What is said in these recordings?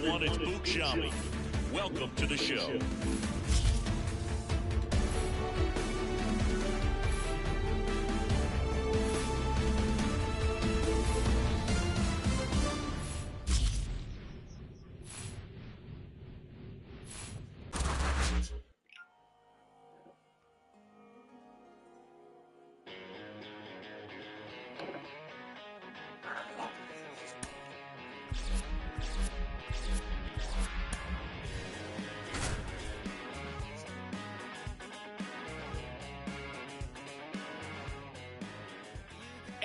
everyone. It's Bookshami. Welcome to the show.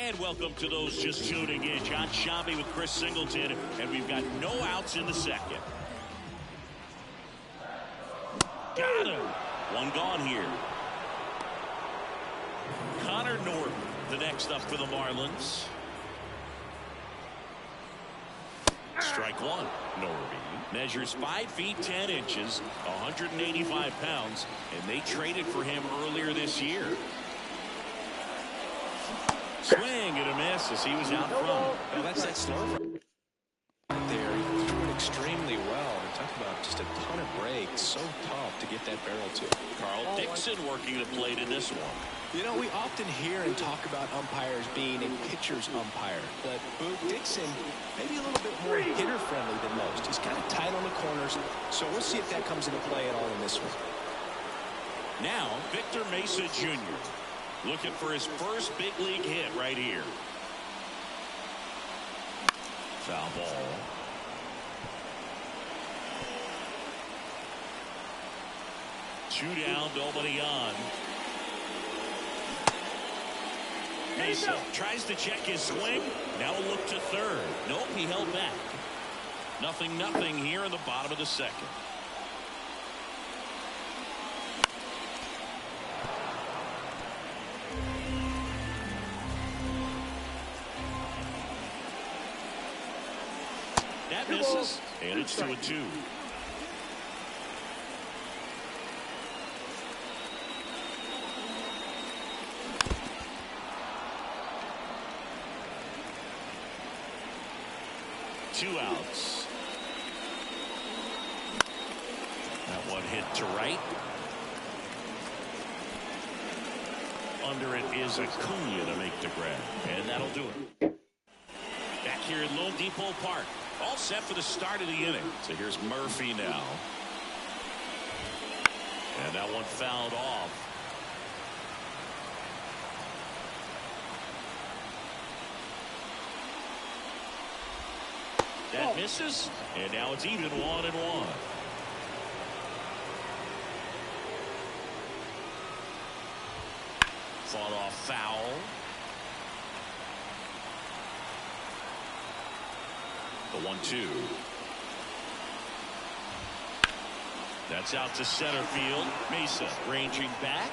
And welcome to those just tuning in. John Shambi with Chris Singleton, and we've got no outs in the second. Got him. One gone here. Connor Norton, the next up for the Marlins. Strike one. Norby measures 5 feet 10 inches, 185 pounds, and they traded for him earlier this year. Swing and a miss as he was out front. Well, that's that slow right there. He threw it extremely well. And talk about just a ton of breaks. So tough to get that barrel to. Carl Dixon working the plate in this one. You know, we often hear and talk about umpires being a pitcher's umpire. But Boog Dixon, maybe a little bit more hitter-friendly than most. He's kind of tight on the corners. So we'll see if that comes into play at all in this one. Now, Victor Mesa Jr. looking for his first big league hit right here. Foul ball. Two down, nobody on. Mesa tries to check his swing. Now a look to third. Nope, he held back. 0-0 here in the bottom of the second. That misses, and it's 2-2. Two outs. That one hit to right. Under it is Acuna to make the grab, and that'll do it. Back here at Lone Depot Park. All set for the start of the inning. So here's Murphy now. And that one fouled off. That misses. And now it's even 1-1. Fought off foul. The 1-2. That's out to center field. Mesa ranging back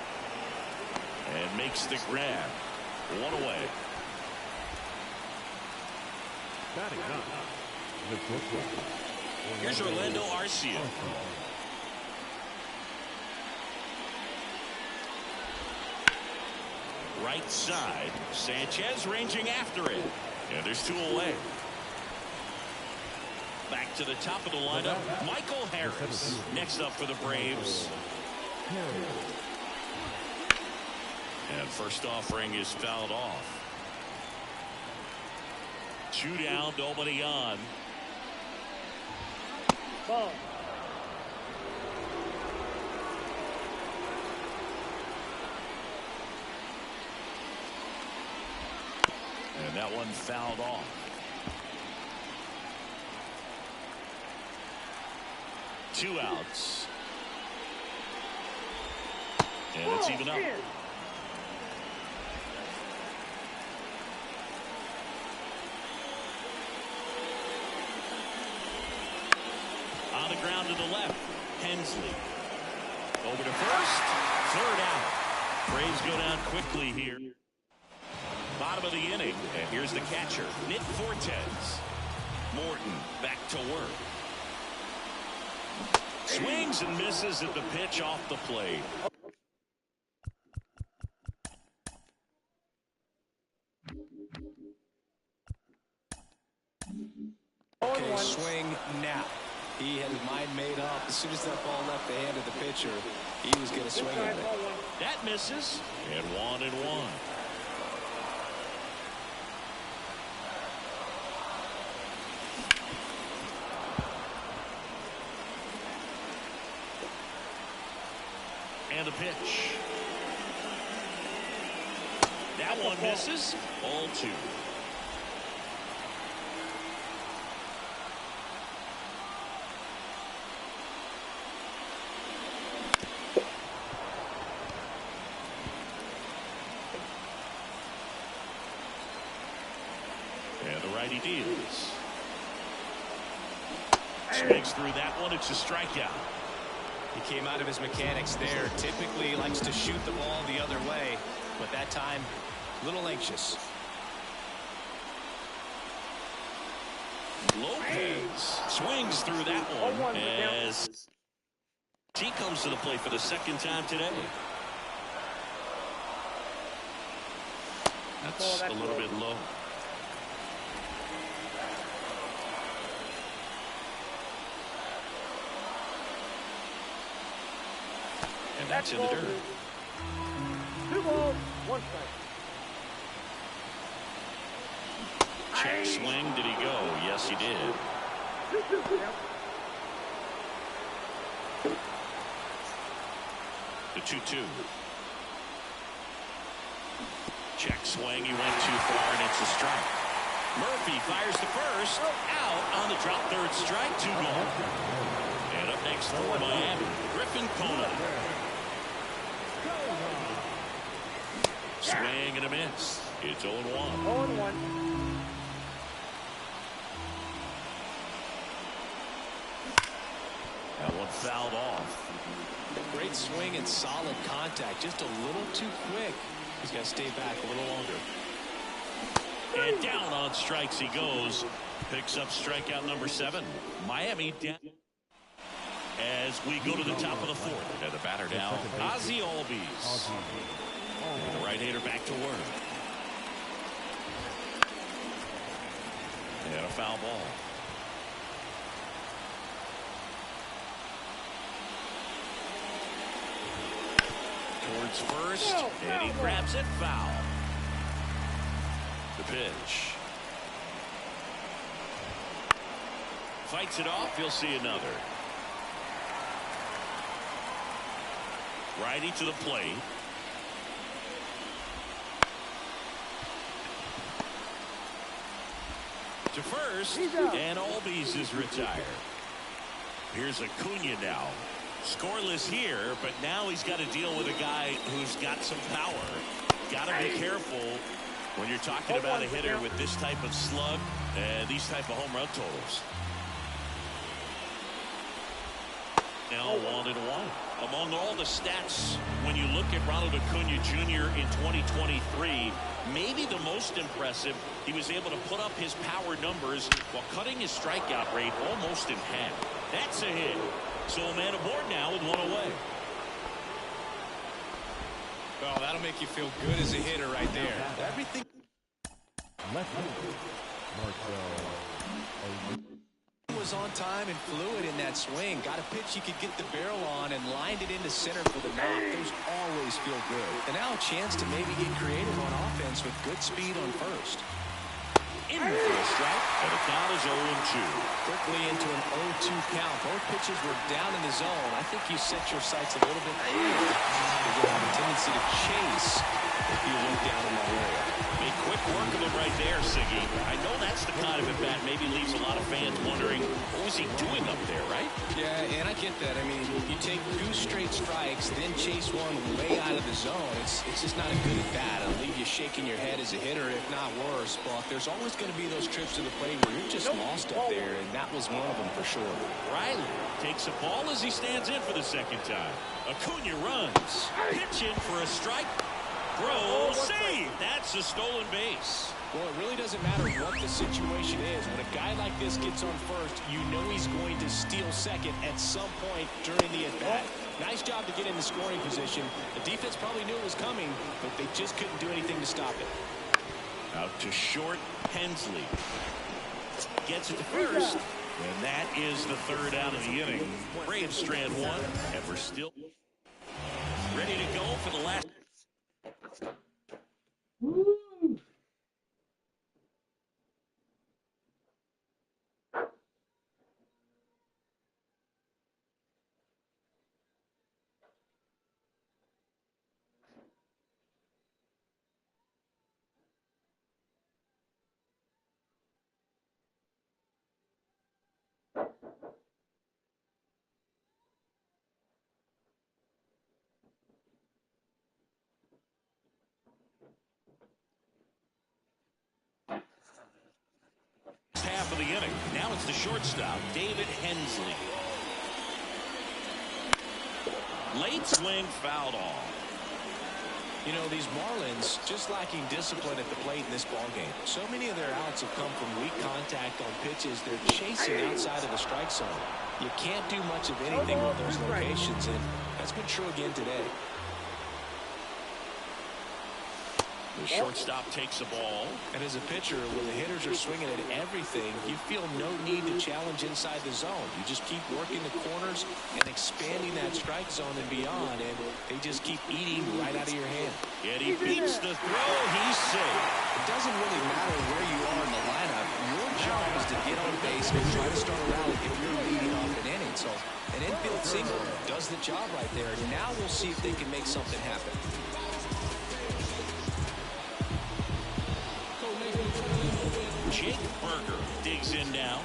and makes the grab. One away. Batting up. Here's Orlando Arcia. Right side. Sanchez ranging after it. And there's 2 away. Back to the top of the lineup, Michael Harris. Next up for the Braves. And first offering is fouled off. 2 down, nobody on. Ball. And that one fouled off. 2 outs. And it's even up. On the ground to the left. Hensley. Over to first. 3rd out. Braves go down quickly here. Bottom of the inning. And here's the catcher, Nick Fortes. Morton back to work. Swings and misses at the pitch off the plate. Okay, swing now. he had his mind made up. As soon as that ball left the hand of the pitcher, he was going to swing at it. That misses. And 1-1. And a pitch. That one misses. Ball 2. And the righty deals. Swings through that one. It's a strikeout. He came out of his mechanics there. Typically he likes to shoot the ball the other way, but that time a little anxious. Lopez swings through that one as he comes to the plate for the second time today. That's a little bit low. And that's in the dirt. 2 balls, 1 strike. Check swing. Did he go? Yes, he did. 2-2. The 2-2. Check swing. He went too far, and it's a strike. Murphy fires the first. Out on the drop. Third strike. 2 gone. And up next for Miami, Griffin Kona. Swing and a miss. It's 0-1. 0-1. That one fouled off. Great swing and solid contact. Just a little too quick. He's got to stay back a little longer. And down on strikes he goes. Picks up strikeout number 7. Miami down. As we go to the top of the 4th. And the batter now, Ozzie Albies. And the right-hander back to work. And a foul ball. Towards first, and he grabs it foul. The pitch. Fights it off. You'll see another. Righty to the plate. To first, and Albies is retired. Here's Acuna now. Scoreless here, but now he's got to deal with a guy who's got some power. Got to be careful when you're talking about a hitter with this type of slug and these type of home run totals. Now 1-1. Among all the stats, when you look at Ronald Acuna Jr. in 2023, maybe the most impressive, he was able to put up his power numbers while cutting his strikeout rate almost in half. That's a hit. So a man aboard now with 1 away. Well, that'll make you feel good as a hitter right there. Everything was on time and fluid in that swing. Got a pitch you could get the barrel on and lined it into center for the knock. Those always feel good. And now a chance to maybe get creative on offense with good speed on first. In for a strike, and the count is 0-2. Quickly into an 0-2 count. Both pitches were down in the zone. I think you set your sights a little bit earlier. You'll have a tendency to chase if you look down in that area. Made quick work of him right there, Siggy. I know that's the kind of at-bat maybe leaves a lot of fans wondering, what was he doing up there, right? Yeah, and I get that. I mean, you take 2 straight strikes, then chase one way out of the zone. It's just not a good at-bat. It'll leave you shaking your head as a hitter, if not worse. But there's always going to be those trips to the plate where you're just lost up there, and that was one of them for sure. Riley takes a ball as he stands in for the second time. Acuna runs. Pitch in for a strike. Throw, save. That's a stolen base. Well, it really doesn't matter what the situation is. When a guy like this gets on first, you know he's going to steal second at some point during the at-bat. Nice job to get in the scoring position. The defense probably knew it was coming, but they just couldn't do anything to stop it. Out to short, Hensley. Gets it to first. And that is the third out of the inning. Braves strand one, and we're still ready to go for the last. Half of the inning. Now it's the shortstop, David Hensley. Late swing, fouled off. You know, these Marlins just lacking discipline at the plate in this ballgame. So many of their outs have come from weak contact on pitches they're chasing outside of the strike zone. You can't do much of anything on those locations, and that's been true again today. The shortstop takes the ball. And as a pitcher, when the hitters are swinging at everything, you feel no need to challenge inside the zone. You just keep working the corners and expanding that strike zone and beyond, and they just keep eating right out of your hand. And he beats the throw. He's safe. It doesn't really matter where you are in the lineup. Your job is to get on base and try to start a rally if you're leading off an inning. So an infield single does the job right there. Now we'll see if they can make something happen. Jake Berger digs in now.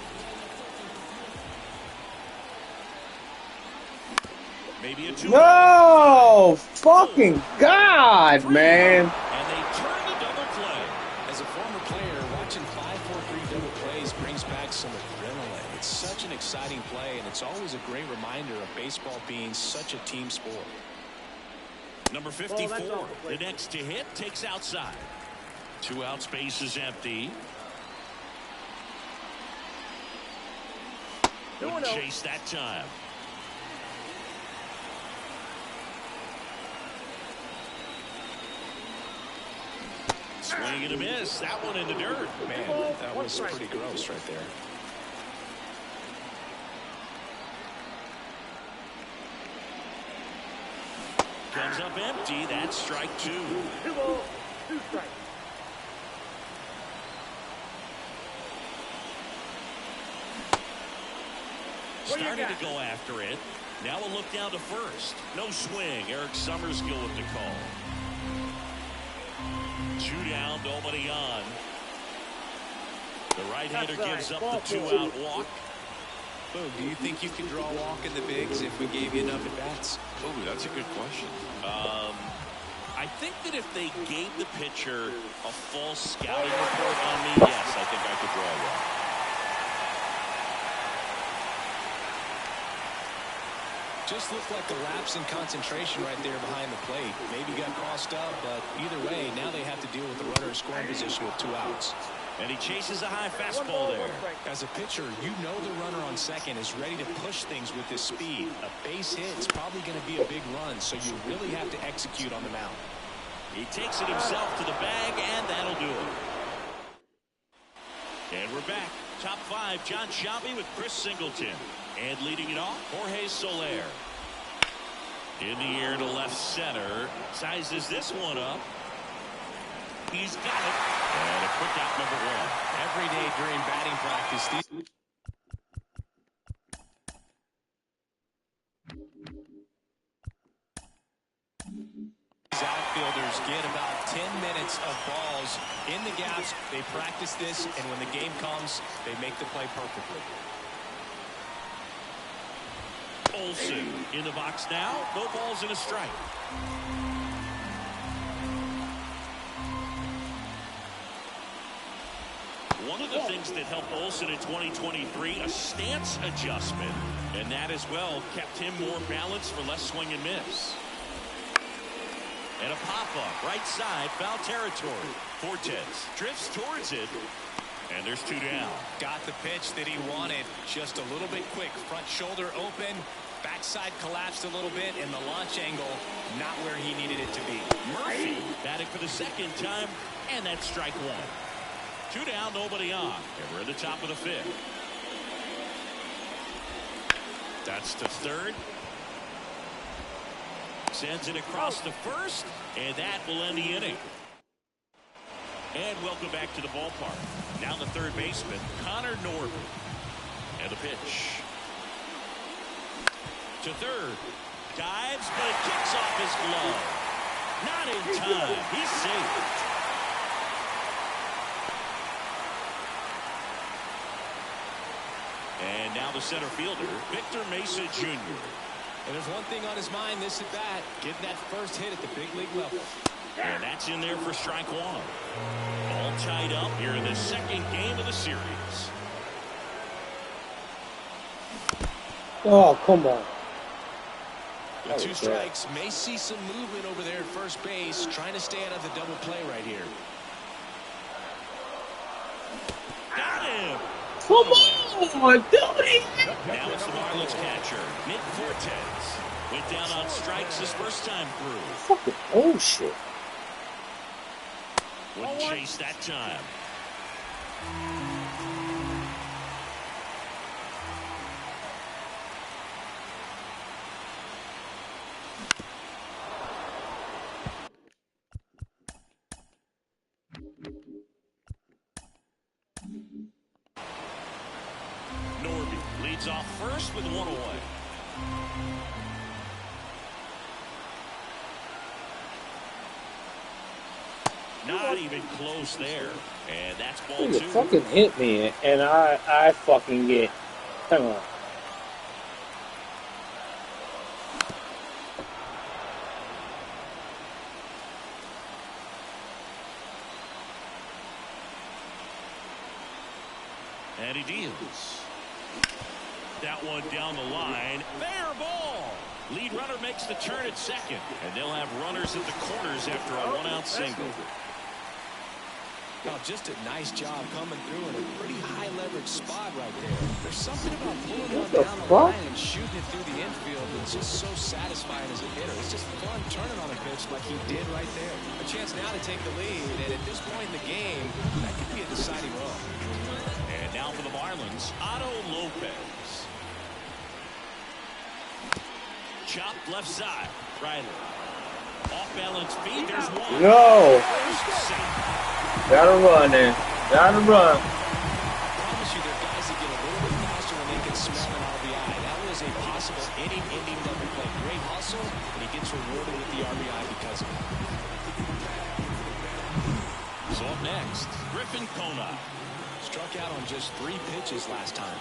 Maybe a two. No! Fucking God, man. And they turn the double play. As a former player, watching 5-4-3 double plays brings back some adrenaline. It's such an exciting play, and it's always a great reminder of baseball being such a team sport. Number 54, the next to hit, takes outside. 2 out, space is empty. Wouldn't chase that time. Swing and a miss. That one in the dirt. Man, that was pretty gross right there. Comes up empty. That's strike 2. 2 balls, 2 strikes. Starting to go after it. Now a look down to first. No swing. Eric Summerskill with the call. 2 down, nobody on. The right-hander gives up the 2-out walk. Boog, do you think you could draw a walk in the bigs if we gave you enough at-bats? Oh, that's a good question. I think that if they gave the pitcher a full scouting report on me, yes, I think I could draw a walk. Just looked like a lapse in concentration right there behind the plate. Maybe got crossed up, but either way, now they have to deal with the runner in scoring position with 2 outs. And he chases a high fastball there. As a pitcher, you know the runner on second is ready to push things with his speed. A base hit is probably going to be a big run, so you really have to execute on the mound. He takes it himself to the bag, and that'll do it. And we're back. Top 5, John Sciambi with Chris Singleton. And leading it off, Jorge Soler. In the air to left center. Sizes this one up. He's got it. And a quick out, number 1. Every day during batting practice, these outfielders get about 10 minutes of balls in the gaps. They practice this, and when the game comes, they make the play perfectly. Olsen in the box now. No balls and a strike. One of the things that helped Olsen in 2023, a stance adjustment, and that as well kept him more balanced for less swing and miss. And a pop-up, right side, foul territory. Fortes drifts towards it, and there's 2 down. Got the pitch that he wanted, just a little bit quick. Front shoulder open, backside collapsed a little bit, and the launch angle not where he needed it to be. Murphy batting for the 2nd time, and that's strike 1. 2 down, nobody on, and we're in the top of the 5th. That's to third. Sends it across to first, and that will end the inning. And welcome back to the ballpark. Now the third baseman, Connor Norby. And the pitch. To third. Dives, but it kicks off his glove. Not in time. He's safe. And now the center fielder, Victor Mesa Jr. And there's one thing on his mind this at bat, getting that first hit at the big league level. And that's in there for strike one. All tied up here in the second game of the series. Oh, come on. With two strikes, may see some movement over there at first base, trying to stay out of the double play right here. Got him. Come on, dude. Now it's the Marlins catcher, Nick Fortes. Went down on strikes his first time through. Fucking bullshit. Wouldn't chase that time. Norby leads off first with one away. Not even close there. And that's ball You two. fucking hit me, and I fucking get. Come on. And he deals. That one down the line. Fair ball. Lead runner makes the turn at second. And they'll have runners at the corners after a one-out single. Now, just a nice job coming through in a pretty high-leverage spot right there. There's something about pulling one down the line and shooting it through the infield that's just so satisfying as a hitter. It's just fun turning on a pitch like he did right there. A chance now to take the lead, and at this point in the game, that could be a deciding run. And now for the Marlins, Otto Lopez. Chopped left side. Riley. Off-balance feed. There's one. No. Safe. Gotta run there. Gotta run. I promise you there are guys that get a little bit faster when they can smell an RBI. That was a possible inning-ending double play. Great hustle, and he gets rewarded with the RBI because of it. So up next, Griffin Kona. Struck out on just 3 pitches last time.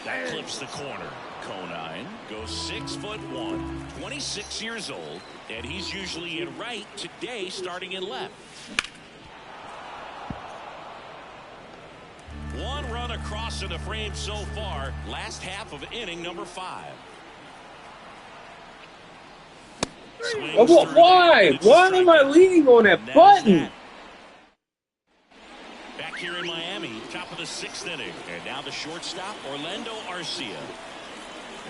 That clips the corner. Conine goes 6'1", 26 years old, and he's usually in right, today starting in left. One run across in the frame so far, last half of inning number 5. Why? Why am I leaning on that button? Back here in Miami, top of the 6th inning. And now the shortstop, Orlando Arcia.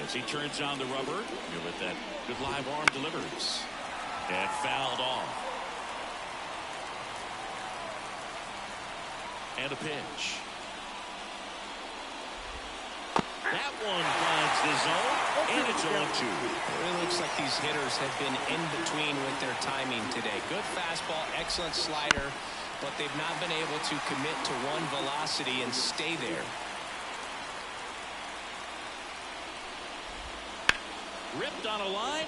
As he turns on the rubber, you let that good live arm delivers. And fouled off. And a pitch. That one finds the zone, and it's 0-2. It really looks like these hitters have been in between with their timing today. Good fastball, excellent slider, but they've not been able to commit to one velocity and stay there. Ripped on a line,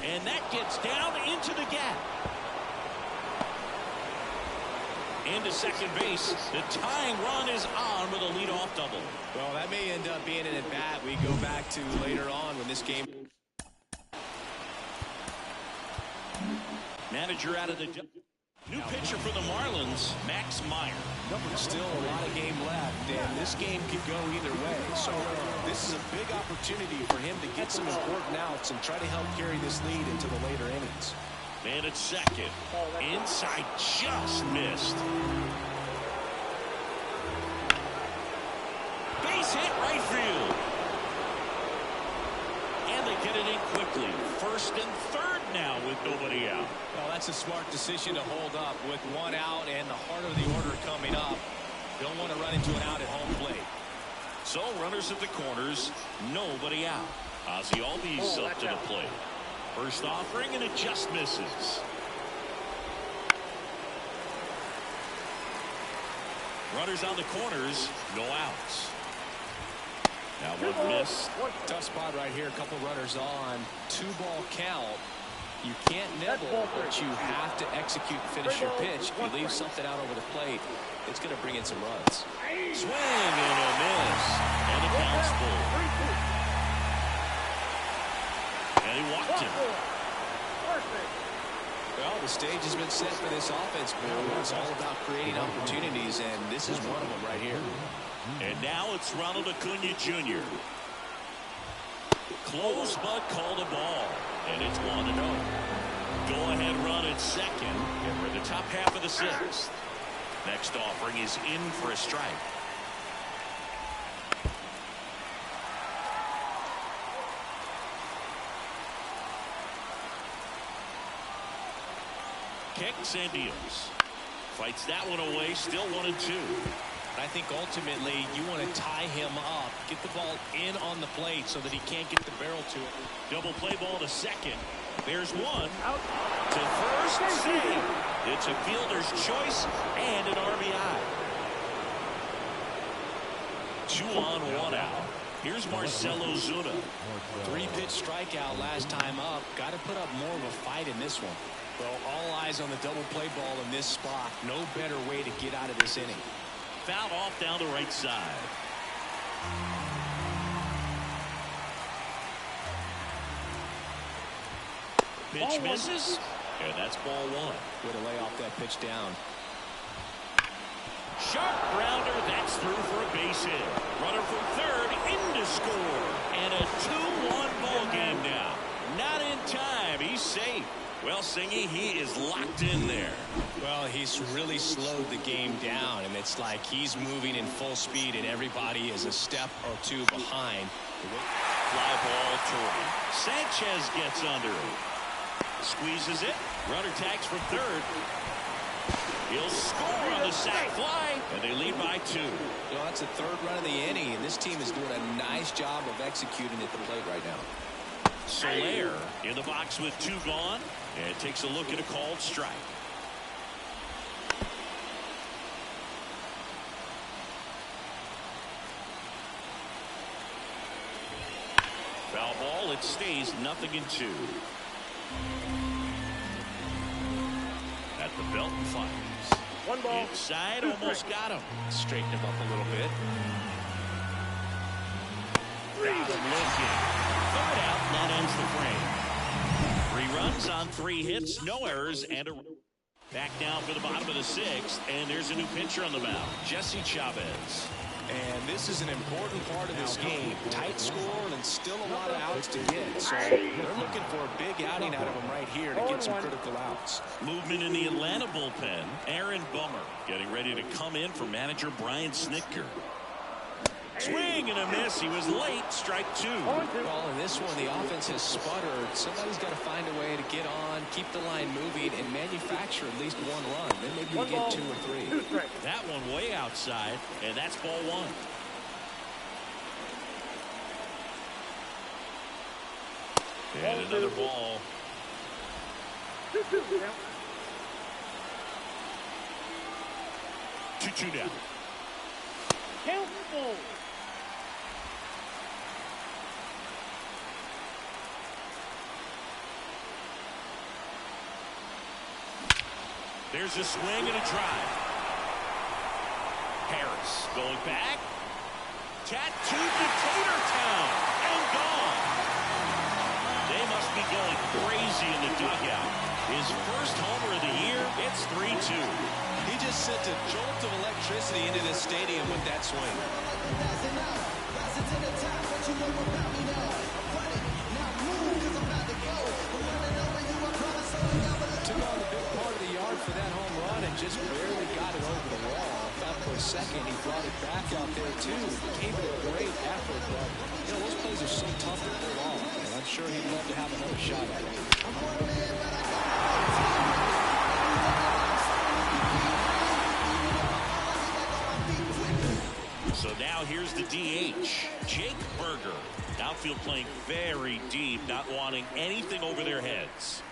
and that gets down into the gap. Into second base. The tying run is on with a leadoff double. Well, that may end up being an at-bat we go back to later on when this game. Manager out of the... New pitcher for the Marlins, Max Meyer. Still a lot of game left, and this game could go either way. So this is a big opportunity for him to get some important outs and try to help carry this lead into the later innings. Man at second. Inside just missed. Base hit right field. And they get it in quickly. First and third now with nobody out. Well, that's a smart decision to hold up with one out and the heart of the order coming up. Don't want to run into an out at home plate. So runners at the corners, nobody out. Ozzie Albies up to the plate. First offering, and it just misses. Runners on the corners, no outs. Now one miss. Tough spot right here. A couple runners on. 2-ball count. You can't nibble, but you have to execute and finish your pitch. If you leave something out over the plate, it's going to bring in some runs. Swing and a miss. And the count's full. And he walked him. Well, the stage has been set for this offense, Bill. It's all about creating opportunities, and this is one of them right here. And now it's Ronald Acuna Jr. Close, but called a ball. And it's 1-0. Go-ahead run at second. And we're in the top half of the sixth. Next offering is in for a strike. Kicks and deals. Fights that one away. Still 1-2. I think ultimately you want to tie him up, get the ball in on the plate so that he can't get the barrel to it. Double play ball to second. There's one. To first, save. It's a fielder's choice and an RBI. 2 on, 1 out. Here's Marcell Ozuna. 3-pitch strikeout last time up. Got to put up more of a fight in this one. Well, all eyes on the double play ball in this spot. No better way to get out of this inning. Fouled off down the right side. Pitch misses, and that's ball 1. Way to lay off that pitch down. Sharp grounder, that's through for a base hit. Runner from third, in to score. And a 2-1 ball game now. Not in time, he's safe. Well, Singy, he is locked in there. Well, he's really slowed the game down, and it's like he's moving in full speed, and everybody is a step or 2 behind. Fly ball to right. Sanchez gets under it. Squeezes it. Runner tags from third. He'll score on the sac fly, and they lead by 2. Well, that's the 3rd run of the inning, and this team is doing a nice job of executing at the plate right now. Soler in the box with 2 gone, and takes a look at a called strike. Foul ball, it stays 0-2. At the belt and fires. 1 ball. Inside, almost got him. Straighten him up a little bit. Got him looking. 3rd out, that ends the frame. 3 runs on 3 hits, no errors, and a back down for the bottom of the 6th, and there's a new pitcher on the mound, Jesse Chavez. And this is an important part of this game. Tight score and still a lot of outs to get. So they're looking for a big outing out of him right here to get some critical outs. Movement in the Atlanta bullpen. Aaron Bummer getting ready to come in for manager Brian Snitker. Swing and a miss. He was late. Strike 2. Well, in this one, the offense has sputtered. Somebody's got to find a way to get on, keep the line moving, and manufacture at least 1 run. Then maybe you get 2 or 3. That one way outside, and that's ball 1. And another ball. 2-2 down. Count full. There's a swing and a drive. Harris going back. Tattooed to Tater Town and gone. They must be going crazy in the dugout. His first homer of the year. It's 3-2. He just sent a jolt of electricity into this stadium with that swing. Took on the big part of the yard for that home run and just barely got it over the wall. I thought for a second he brought it back out there too. Gave it a great effort, but you know those plays are so tough to pull off, and I'm sure he'd love to have another shot at it. So now here's the DH. Jake Berger. Outfield playing very deep, not wanting anything over their heads.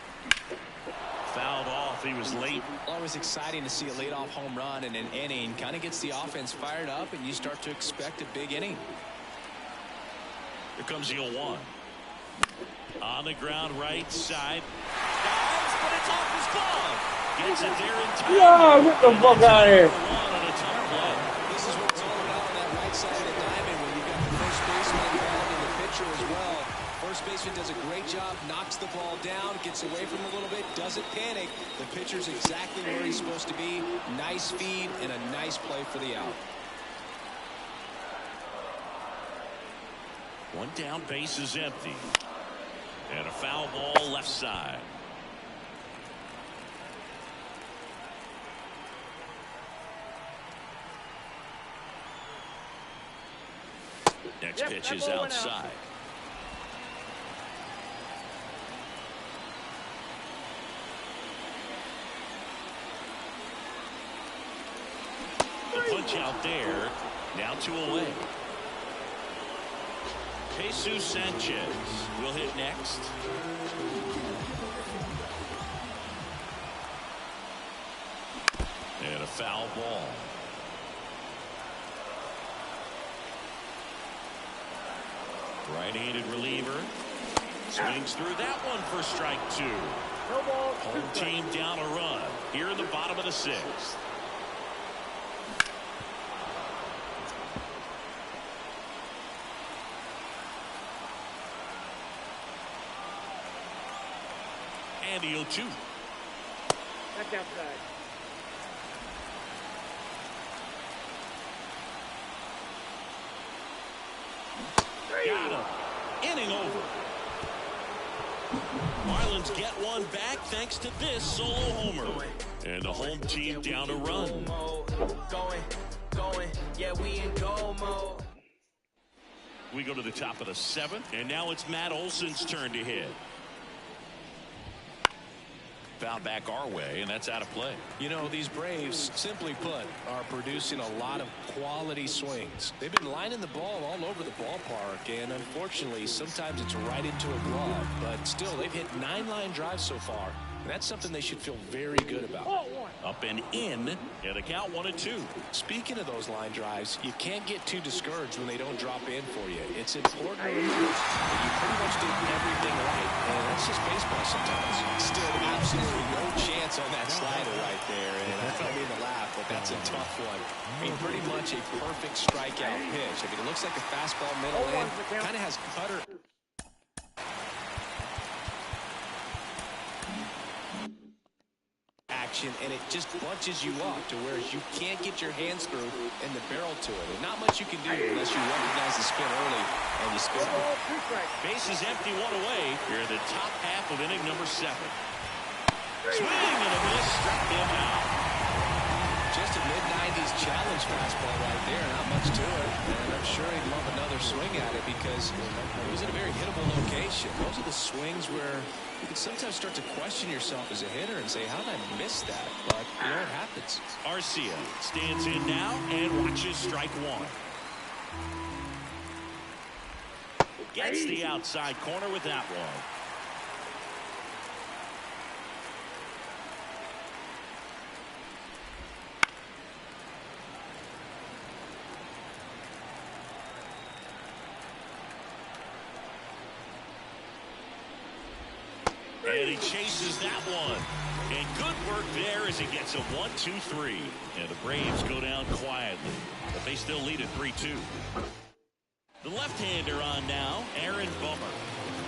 Fouled off. He was late. Always exciting to see a leadoff home run in an inning. Kind of gets the offense fired up, and you start to expect a big inning. Here comes the 0-1. On the ground, right side. Dives, but it's off his glove. Gets it there in time. Yeah, get the fuck out of here. This is what it's all about on that right side of the diamond when you've got the first baseman involved and the pitcher as well. First baseman does a great job, knocks the ball down, gets away from him a little bit, doesn't panic. The pitcher's exactly where he's supposed to be. Nice feed and a nice play for the out. One down, base is empty. And a foul ball left side. Next pitch is outside. The punch out there. Now 2 away. Jesus Sanchez will hit next. And a foul ball. Right-handed reliever. Swings through that one for strike 2. No ball. Home team down a run here in the bottom of the 6th. And the 0-2. Back outside. Got him. Inning over. Marlins get one back thanks to this solo homer. And the home team down a run. Going. Yeah, we in go mode. We go to the top of the 7th, and now it's Matt Olson's turn to hit. Foul back our way, and that's out of play. You know, these Braves, simply put, are producing a lot of quality swings. They've been lining the ball all over the ballpark, and unfortunately, sometimes it's right into a glove. But still, they've hit 9 line drives so far, and that's something they should feel very good about. Up and in, and a count 1-2. Speaking of those line drives, you can't get too discouraged when they don't drop in for you. It's important to remember that you pretty much did everything right, and that's just baseball sometimes. Still, absolutely no chance on that slider right there, and I don't mean to laugh, but that's a tough one. I mean, pretty much a perfect strikeout pitch. I mean, it looks like a fastball middle in, kind of has cutter. Action, and it just bunches you up to where you can't get your hands through and the barrel to it. And not much you can do unless you recognize the spin early and you spin it. Base is empty, 1 away. You're in the top half of inning number 7. Swing and a miss, struck him out. Just a mid-90s challenge fastball right there, not much to it. And I'm sure he'd love another swing at it because it was in a very hittable location. Those are the swings where you can sometimes start to question yourself as a hitter and say, how did I miss that? But you know, it happens. Arcia stands in now and watches strike 1. Gets the outside corner with that one. And he chases that one. And good work there as he gets a 1-2-3. And the Braves go down quietly, but they still lead at 3-2. The left-hander on now, Aaron Bummer.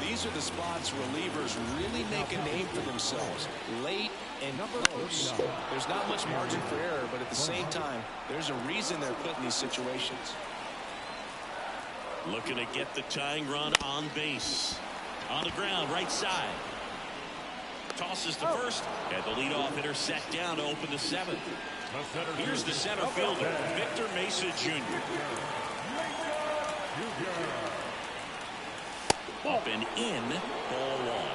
These are the spots relievers really make a name for themselves. Late and close. There's not much margin for error, but at the same time, there's a reason they're put in these situations. Looking to get the tying run on base. On the ground, right side. Tosses to first, and the leadoff hitter set down to open the 7th. Here's the center fielder, Victor Mesa Jr. Up and in, ball 1.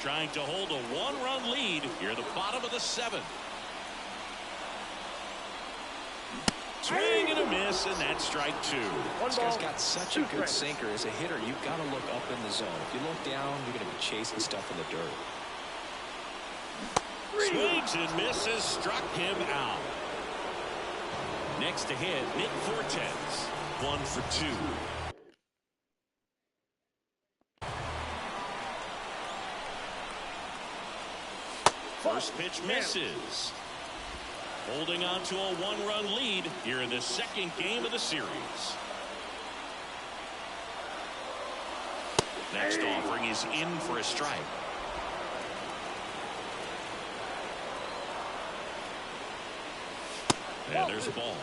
trying to hold a one-run lead here at the bottom of the 7th. Swing and a miss, and that's strike 2. This guy's got such a good sinker. As a hitter, you've got to look up in the zone. If you look down, you're going to be chasing stuff in the dirt. Swings and misses, struck him out. Next to hit, Nick Fortes, 1 for 2. First pitch misses. Holding on to a one-run lead here in the 2nd game of the series. Next offering is in for a strike. And there's a ball.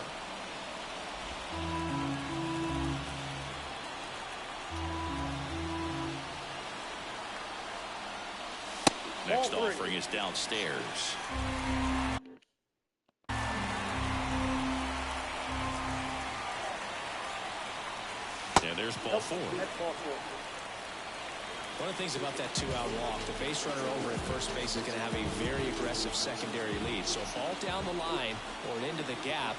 Next offering is downstairs. And there's ball 4. One of the things about that 2-out walk, the base runner over at first base is going to have a very aggressive secondary lead. So a ball down the line or into the gap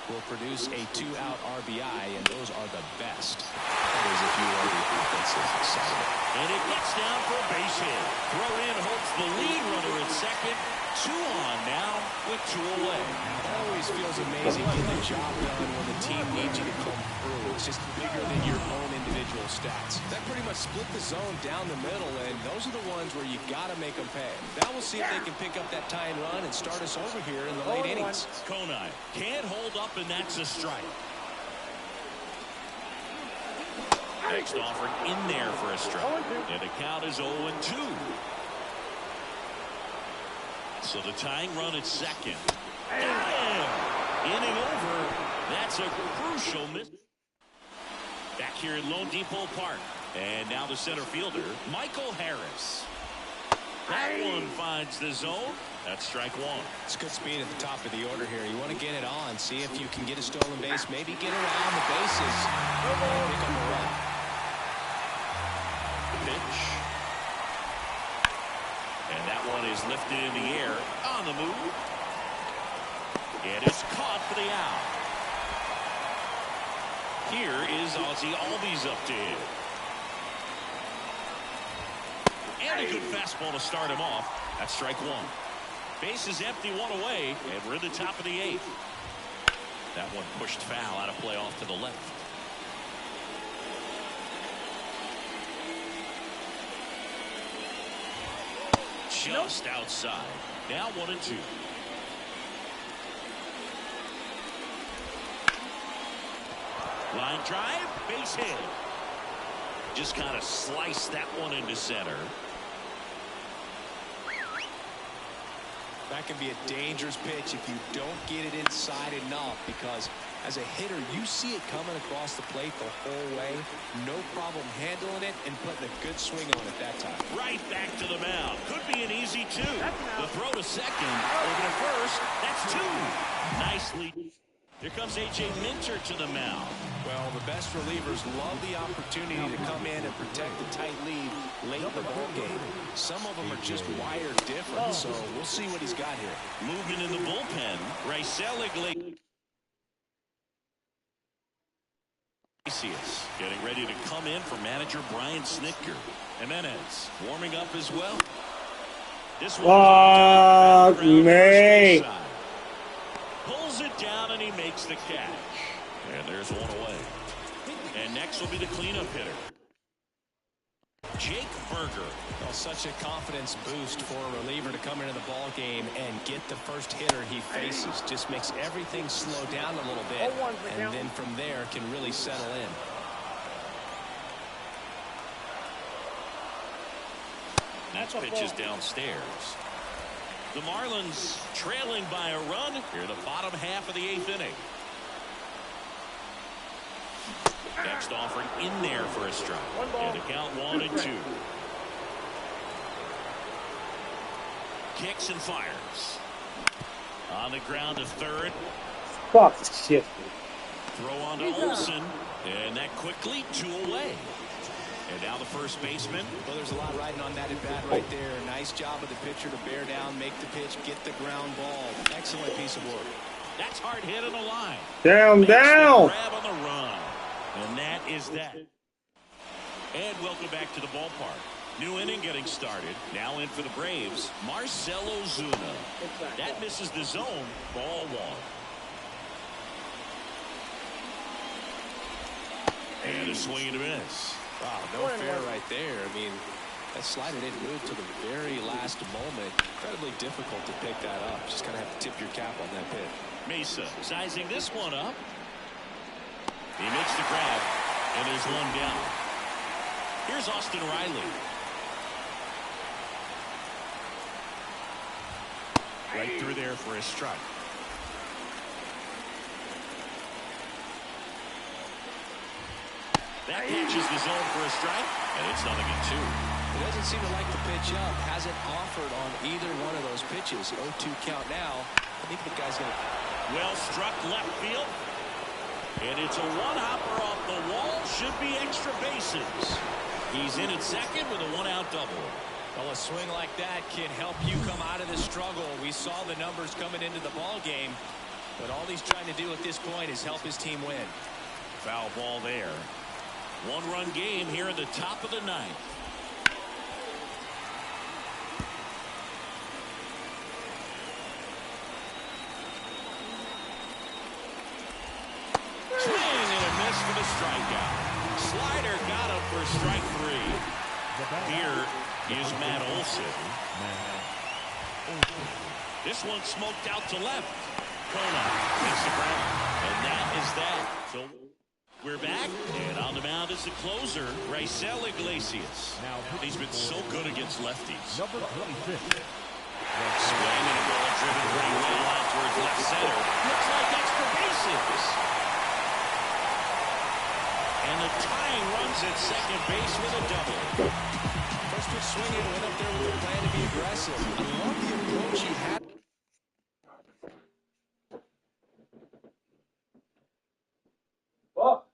will produce a 2-out RBI, and those are the best. That is if you are the offensive side. And it gets down for a base hit. Throw in holds the lead runner at second. 2 on now with 2 away. It always feels amazing getting the job done when the team needs you to come through. It's just bigger than your own individual stats. That pretty much split the zone down the middle, and those are the ones where you got to make them pay. Now we'll see if they can pick up that tying run and start us over here in the late innings. Konai can't hold up, and that's a strike. Next offering in there for a strike. And the count is 0-2. So the tying run at second. Damn! Inning over. That's a crucial miss. Back here at Lone Depot Park. And now the center fielder, Michael Harris. That one finds the zone. That's strike 1. It's good speed at the top of the order here. You want to get it on. See if you can get a stolen base. Maybe get around the bases. Pick up a run. Pitch. And that one is lifted in the air on the move. It is caught for the out. Here is Ozzie Albies up to hit. And a good fastball to start him off. That's strike 1. Base is empty, 1 away, and we're in the top of the 8th. That one pushed foul out of play off to the left. Just outside. Now 1-2. Line drive, base hit. Just kind of sliced that one into center. That can be a dangerous pitch if you don't get it inside enough, because as a hitter, you see it coming across the plate the whole way. No problem handling it and putting a good swing on it that time. Right back to the mound. Could be an easy 2. The throw to second. Over to first. That's 2. Nicely. Here comes A.J. Minter to the mound. Well, the best relievers love the opportunity to come in and protect the tight lead late in the ball game. Some of them are just wired different, so we'll see what he's got here. Moving in the bullpen. Raisel Iglesias getting ready to come in for manager Brian Snitker. Jimenez warming up as well. This one me. Pulls it down and he makes the catch. And there's 1 away. And next will be the cleanup hitter, Jake Berger. Well, such a confidence boost for a reliever to come into the ball game and get the first hitter he faces. Just makes everything slow down a little bit, and then from there can really settle in. Next pitch is downstairs. The Marlins trailing by a run here in the bottom half of the 8th inning. Next offering in there for a strike. And the count 1-2. Kicks and fires. On the ground to third. Fuck shit. Throw on to Olsen. And that quickly 2 away. And now the first baseman. Well, there's a lot riding on that at bat right there. Nice job of the pitcher to bear down, make the pitch, get the ground ball. Excellent piece of work. That's hard hit on the line. Down, down. Grab on the run. And that is that. And welcome back to the ballpark. New inning getting started. Now in for the Braves, Marcell Ozuna. That misses the zone. Ball one. And a swing and a miss. Wow, no fair right there. I mean, that slider didn't move to the very last moment. Incredibly difficult to pick that up. Just kind of have to tip your cap on that pitch. Mesa sizing this one up. He makes the grab, and there's one down. Here's Austin Riley. Right through there for a strike. That catches the zone for a strike, and it's 0-2. He doesn't seem to like the pitch up. Hasn't offered on either one of those pitches. 0-2 count now. I think the guy's going to... Well struck left field. And it's a one-hopper off the wall. Should be extra bases. He's in at second with a one-out double. Well, a swing like that can help you come out of the struggle. We saw the numbers coming into the ball game, but all he's trying to do at this point is help his team win. Foul ball there. One-run game here at the top of the ninth. Swing and a miss for the strikeout. Slider got him for strike three. Here is Matt Olson. This one smoked out to left. Kona hits the ground. And that is that. So we're back. And on the mound is the closer, Raisel Iglesias. Now, he's been so good against lefties. Number 25. Swing and a ball driven pretty well out towards left center. Looks like extra bases. And the tying runs at second base with a double. First pitch swinging, went up there with a plan to be aggressive. I love the approach he had. Fuck.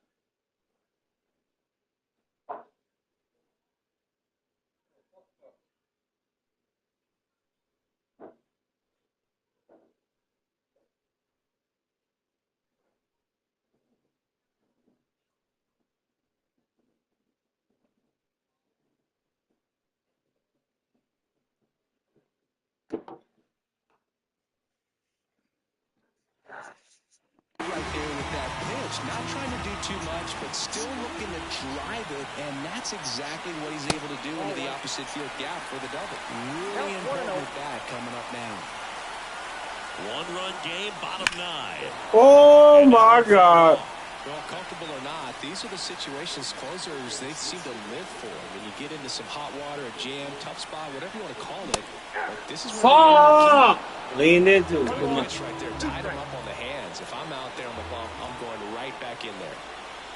Right there with that pitch. Not trying to do too much, but still looking to drive it, and that's exactly what he's able to do into the opposite field gap for the double. Really important with that coming up now. One-run game, bottom nine. Oh my God. Well, comfortable or not, these are the situations closers they seem to live for. When you get into some hot water, a jam, tough spot, whatever you want to call it. But this is Fuck! Leaned into it. Punch right there, tied him up on the hands. If I'm out there on the bump, I'm going right back in there.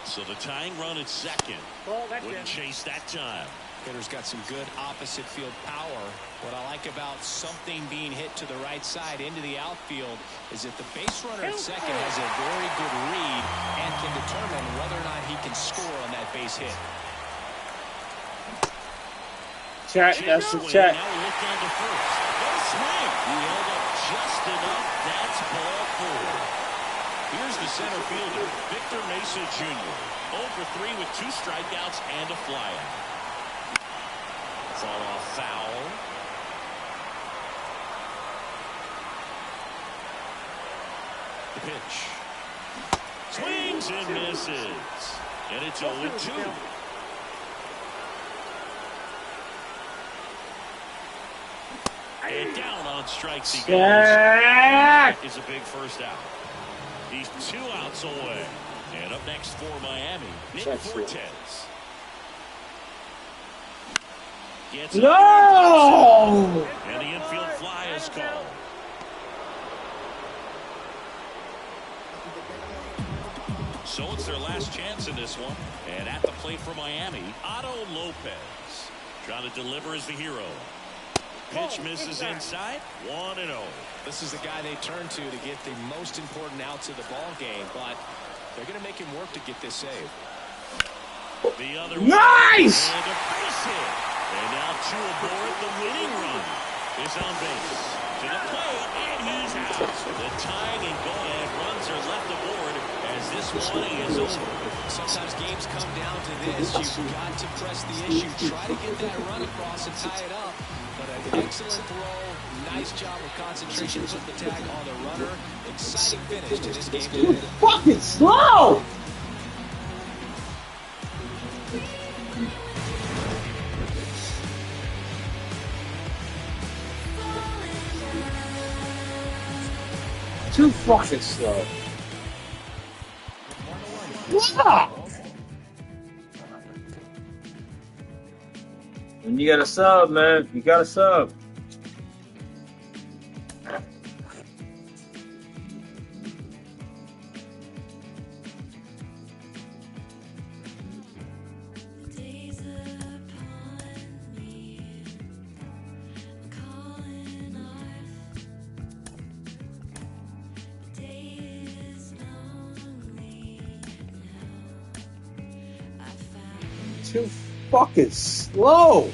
So the tying run at second. Wouldn't chase that time. Hitter's got some good opposite field power. What I like about something being hit to the right side into the outfield is that the base runner at second has a very good read and can determine whether or not he can score on that base hit. Check, that's the check. Now we look down to first. No swing. He held up just enough. That's ball four. Here's the center fielder, Victor Mesa Jr. 0 for 3 with 2 strikeouts and a flyout. Fall off foul. The pitch. Swings and misses. And it's 0-2. And down on strikes he goes. That is a big first out. He's 2 outs away. And up next for Miami, Nick Fortes. No! And the infield fly is called. So it's their last chance in this one. And at the plate for Miami, Otto Lopez. Trying to deliver as the hero. Pitch misses inside. 1-0. This is the guy they turn to get the most important outs of the ball game, but they're going to make him work to get this save. The other Nice! way, and a base hit. And now two aboard. The winning run is on base. To the plate, and he's out. The tying and go-ahead runs are left aboard as this one is over. Sometimes games come down to this. You've got to press the issue. Try to get that run across and tie it up. But an excellent throw. Nice job of concentration. Put the tag on the runner. Exciting finish to this game today. Fucking slow! Too fucking slow. Wow. When you got a sub, man, you got a sub. Too fucking slow.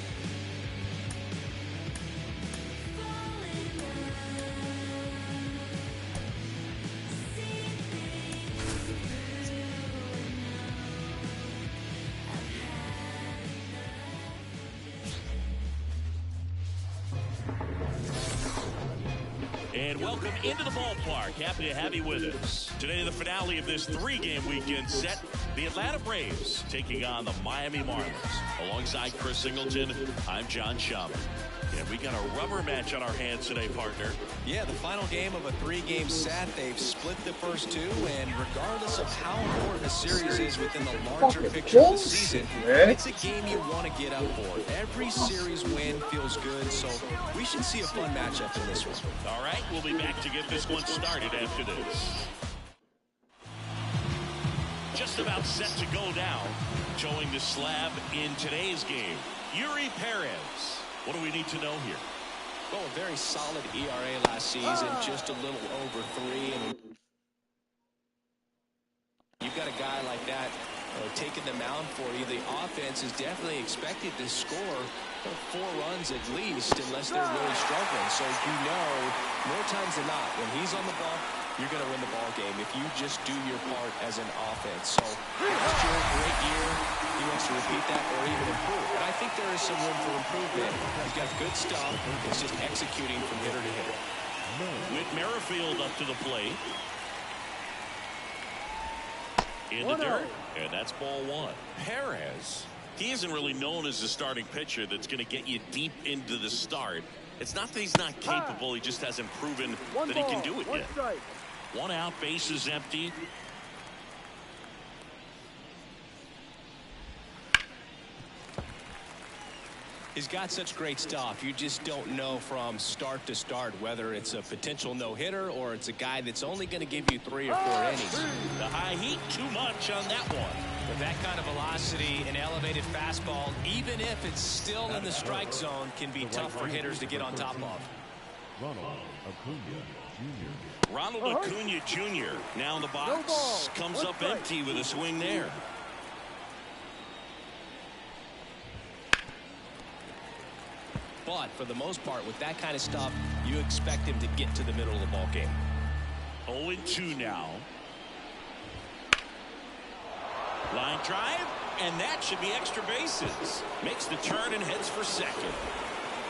And welcome into the ballpark. Happy to have you with us. Today, the finale of this three-game weekend set. The Atlanta Braves taking on the Miami Marlins. Alongside Chris Singleton, I'm John Schaman. And we got a rubber match on our hands today, partner. Yeah, the final game of a three-game set. They've split the first two, and regardless of how important a series is within the larger picture of the season, it's a game you want to get up for. Every series win feels good, so we should see a fun matchup in this one. All right, we'll be back to get this one started after this. Just about set to go down. Showing the slab in today's game, Yuri Perez. What do we need to know here? Well, a very solid ERA last season, just a little over 3. And you've got a guy like that taking the mound for you. The offense is definitely expected to score 4 runs at least, unless they're really struggling. So you know, more times than not, when he's on the ball, you're going to win the ball game if you just do your part as an offense. So last year, great year. He wants to repeat that or even improve. And I think there is some room for improvement. He's got good stuff. It's just executing from hitter to hitter. With Merrifield up to the plate. In the dirt. And that's ball 1. Perez. He isn't really known as a starting pitcher that's going to get you deep into the start. It's not that he's not capable. He just hasn't proven that he can do it yet. 1 out, base is empty. He's got such great stuff. You just don't know from start to start whether it's a potential no-hitter or it's a guy that's only going to give you 3 or 4 innings. The high heat, too much on that one. With that kind of velocity, an elevated fastball, even if it's still in the strike zone, can be tough for hitters to get on top of. Ronald Acuna Jr. now in the box. Comes up empty with a swing there. But for the most part, with that kind of stuff, you expect him to get to the middle of the ball game. 0-2 now. Line drive, and that should be extra bases. Makes the turn and heads for second.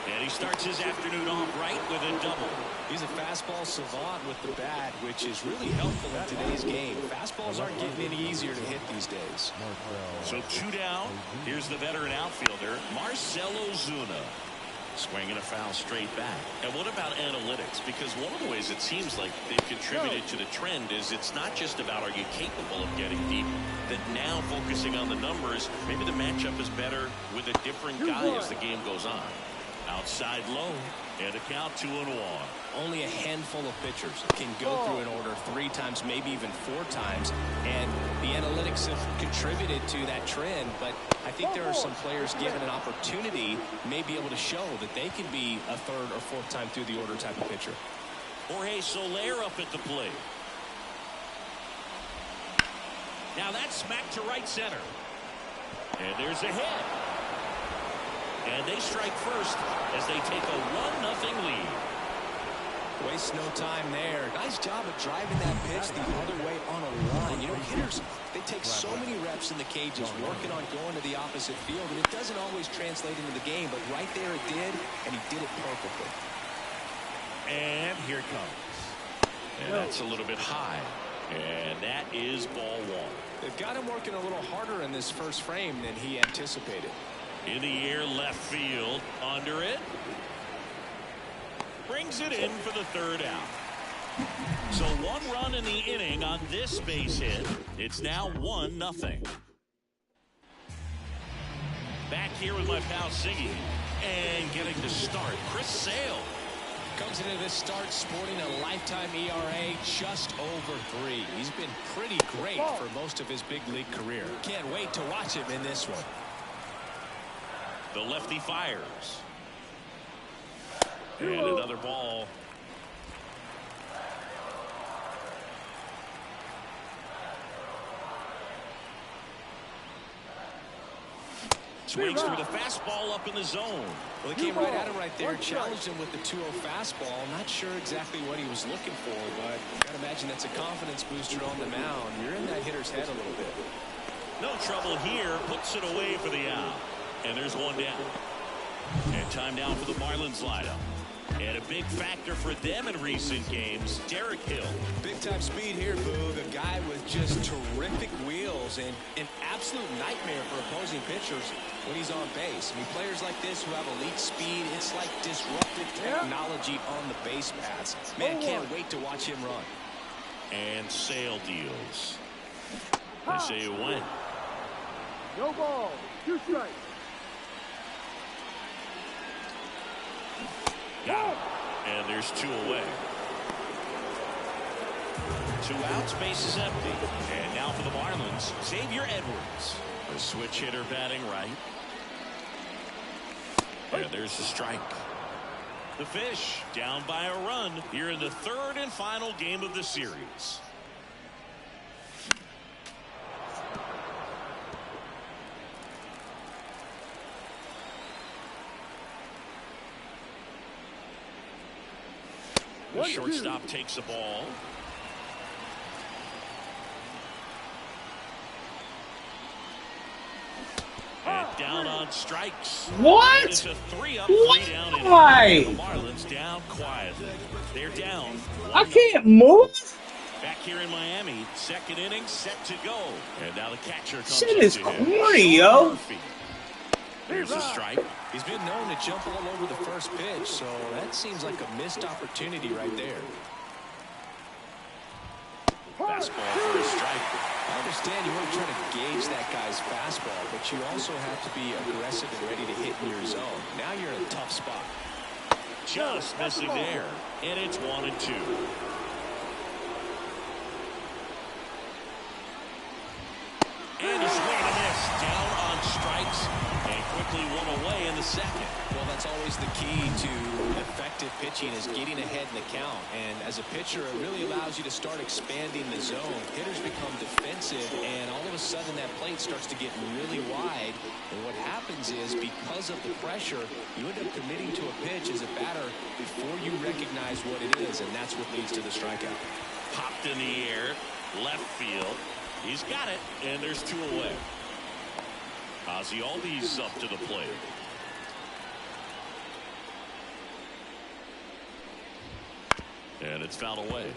And he starts his afternoon off right with a double. He's a fastball savant with the bat, which is really helpful in today's game. Fastballs aren't getting any easier to hit these days. So 2 down. Here's the veteran outfielder, Marcell Ozuna. Swinging a foul straight back. And what about analytics? Because one of the ways it seems like they've contributed to the trend is it's not just about are you capable of getting deep, that now focusing on the numbers, maybe the matchup is better with a different guy as the game goes on. Outside low, and a count 2-1. Only a handful of pitchers can go through an order 3 times, maybe even 4 times, and the analytics have contributed to that trend, but I think there are some players given an opportunity may be able to show that they can be a 3rd or 4th time through the order type of pitcher. Jorge Soler up at the plate. Now that's smacked to right center. And there's a hit. And they strike first as they take a 1-0 lead. Waste no time there. Nice job of driving that pitch the other way on a line. You know, hitters, they take so many reps in the cages working on going to the opposite field, and it doesn't always translate into the game, but right there it did, and he did it perfectly. And here it comes. And that's a little bit high. And that is ball one. They've got him working a little harder in this first frame than he anticipated. In the air, left field, under it. Brings it in for the third out. So 1 run in the inning on this base hit. It's now 1-0. Back here with my pal Siggy. And getting to start, Chris Sale. Comes into this start sporting a lifetime ERA just over 3. He's been pretty great for most of his big league career. Can't wait to watch him in this one. The lefty fires. And another ball. Swings through the fastball up in the zone. Well, he came right at him right there, challenged him with the 2-0 fastball. Not sure exactly what he was looking for, but I gotta imagine that's a confidence booster on the mound. You're in that hitter's head a little bit. No trouble here. Puts it away for the out. And there's one down. And time down for the Marlins lineup. And a big factor for them in recent games, Derek Hill. Big-time speed here, Boog. A guy with just terrific wheels and an absolute nightmare for opposing pitchers when he's on base. I mean, players like this who have elite speed, it's like disruptive technology on the base paths. Man, can't wait to watch him run. And Sale deals. They say it went. No ball. 2 strikes. And there's 2 away. 2 outs, base is empty. And now for the Marlins, Xavier Edwards. The switch hitter batting right. And there's the strike. The Fish down by a run here in the 3rd and final game of the series. The shortstop takes the ball. And down on strikes. What? It's a 3-up, 3-down inning. Why? The Marlins down quietly. They're down. I can't move. Back here in Miami, 2nd inning set to go. And now the catcher comes Shit up is to him. corny, yo. Murphy. There's a strike. He's been known to jump all over the first pitch, so that seems like a missed opportunity right there. Fastball for a strike. I understand you want to try to gauge that guy's fastball, but you also have to be aggressive and ready to hit in your zone. Now you're in a tough spot. Just missing there. And it's 1-2. And a swing and a miss. Down on strikes. And quickly 1 away in the 2nd. Well, that's always the key to effective pitching is getting ahead in the count. And as a pitcher, it really allows you to start expanding the zone. Hitters become defensive, and all of a sudden that plate starts to get really wide. And what happens is, because of the pressure, you end up committing to a pitch as a batter before you recognize what it is, and that's what leads to the strikeout. Popped in the air. Left field. He's got it. And there's 2 away. Ozzie Albies up to the plate. And it's fouled away.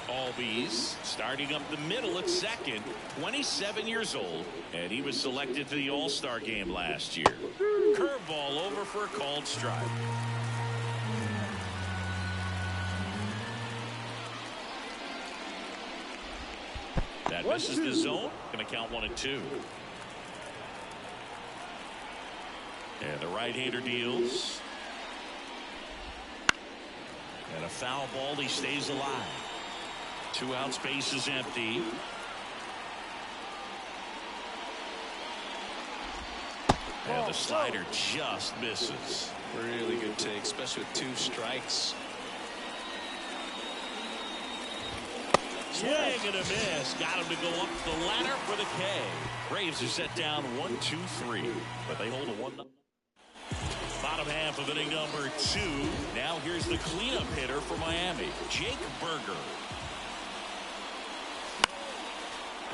Albies starting up the middle at 2nd, 27 years old, and he was selected to the All-Star game last year. Curveball over for a called strike. That misses the zone. Going to count 1-2. And the right-hander deals. And a foul ball. He stays alive. 2 outs, base is empty. And the slider just misses. Really good take, especially with 2 strikes. Swing and a miss. Got him to go up the ladder for the K. Braves are set down 1-2-3, but they hold a 1-0. Bottom half of inning number 2. Now here's the cleanup hitter for Miami, Jake Berger.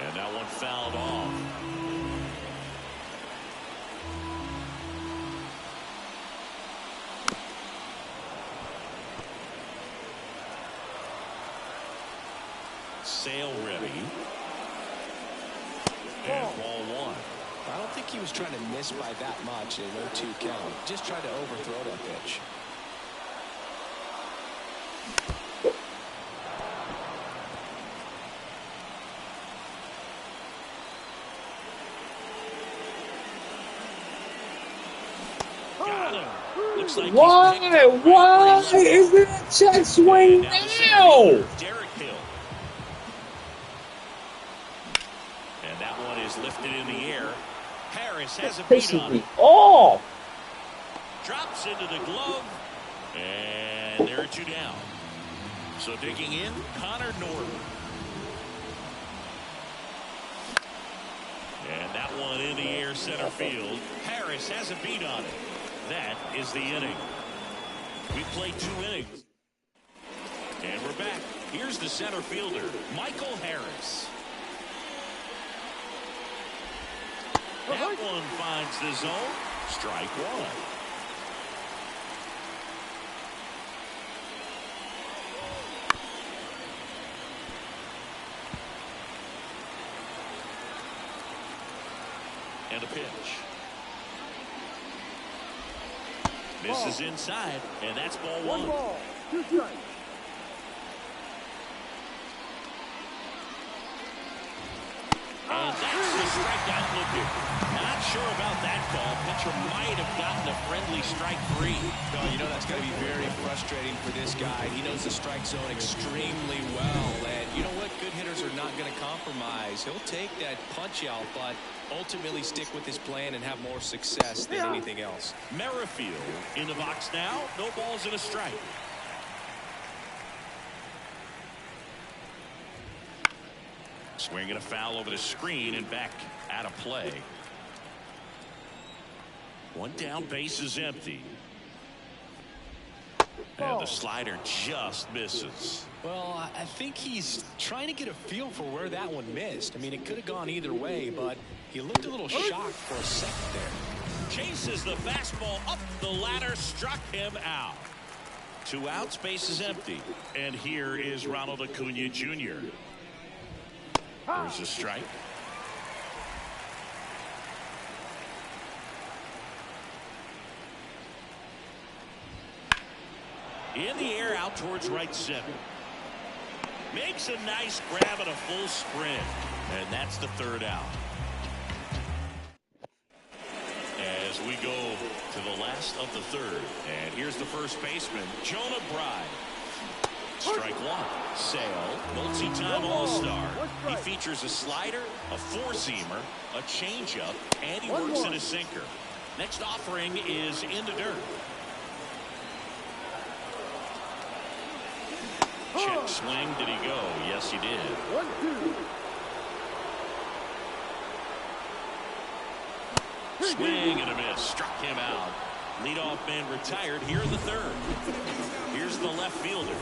And that one fouled off. Sale ready. And ball 1. I don't think he was trying to miss by that much in an 0-2 count. Just tried to overthrow that pitch. Got him. Looks like Why is it a check swing now? Derek Hill. And that one is lifted in the air. Harris has a beat on it. Oh! Drops into the glove. And there are 2 down. So digging in, Connor Norton. And that one in the air center field. Harris has a beat on it. That is the inning. We played 2 innings. And we're back. Here's the center fielder, Michael Harris. That one finds the zone. Strike 1. And a pitch. Misses inside, and that's ball 1. 1 ball, 2 strikes. And that's the strikeout looking. Not sure about that call. Pitcher might have gotten a friendly strike 3. No, you know that's got to be very frustrating for this guy. He knows the strike zone extremely well. And you know what? Good hitters are not going to compromise. He'll take that punch out, but ultimately stick with his plan and have more success than anything else. Merrifield in the box now. No balls and a strike. Swinging a foul over the screen and back out of play. 1 down, base is empty. And the slider just misses. Well, I think he's trying to get a feel for where that one missed. I mean, it could have gone either way, but he looked a little shocked for a second there. Chases the fastball up the ladder, struck him out. 2 outs, base is empty. And here is Ronald Acuna Jr. There's a strike. In the air out towards right center. Makes a nice grab and a full sprint. And that's the 3rd out. As we go to the last of the 3rd. And here's the first baseman, Jonah Bride. Strike 1. Sale, multi-time All-Star. He features a slider, a 4-seamer, a changeup, and he works in a sinker. Next offering is in the dirt. Check swing. Did he go? Yes, he did. 1-2. Swing and a miss. Struck him out. Leadoff man retired here in the 3rd. Here's the left fielder.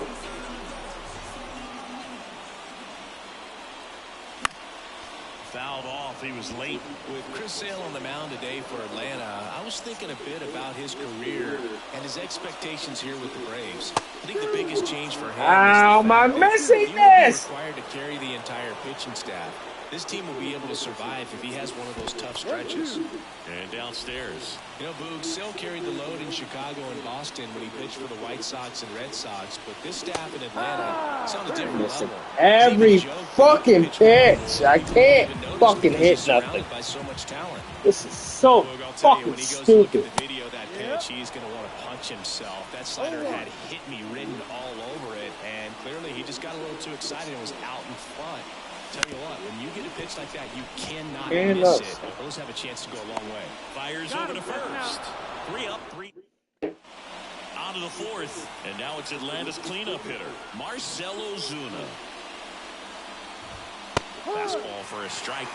Fouled off. He was late. With Chris Sale on the mound today for Atlanta, I was thinking a bit about his career and his expectations here with the Braves. I think the biggest change for him is Ow, my messiness! he will be required to carry the entire pitching staff. This team will be able to survive if he has one of those tough stretches. And downstairs. You know, Boog, Sale carried the load in Chicago and Boston when he pitched for the White Sox and Red Sox, but this staff in Atlanta, it's on a different level. Every fucking pitch. I can't fucking hit nothing. By so much talent. This is so Boog, I'll tell you, fucking when he goes to look stupid. at the video of that pitch, he's going to want to punch himself. That slider had hit me written all over it, and clearly he just got a little too excited and was out in front. Tell you what, when you get a pitch like that, you cannot miss it. Those have a chance to go a long way. Fires over to first. 3 up, 3. On to the 4th. And now it's Atlanta's cleanup hitter, Marcell Ozuna. Fastball for a strike.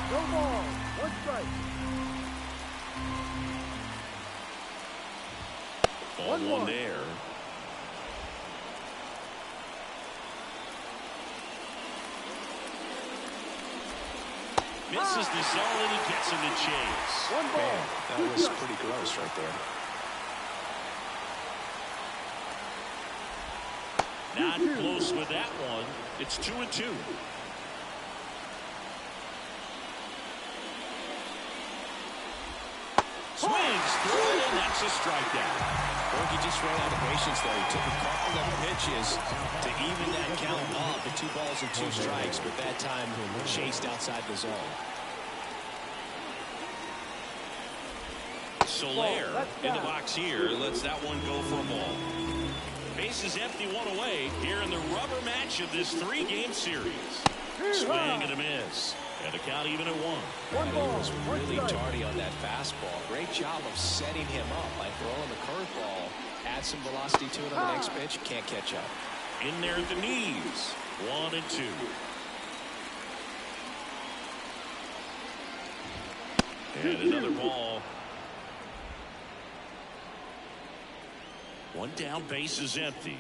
No ball. One strike. Ball one there. Misses the zone and he gets him to chase. One ball. That was pretty gross right there. Not close with that one. It's 2-2. Swings through it, and that's a strikeout. He just ran out of patience there. He took a couple of pitches to even that count up to 2 balls and 2 strikes, but that time chased outside the zone. Soler in the box here lets that one go for a ball. Bases empty, one away here in the rubber match of this 3-game series. Swing and a miss. And a count even at 1. He was really tardy on that fastball. Great job of setting him up by throwing the curveball. Add some velocity to it on the next pitch. Can't catch up. In there at the knees. 1 and 2. And another ball. 1 down, base is empty.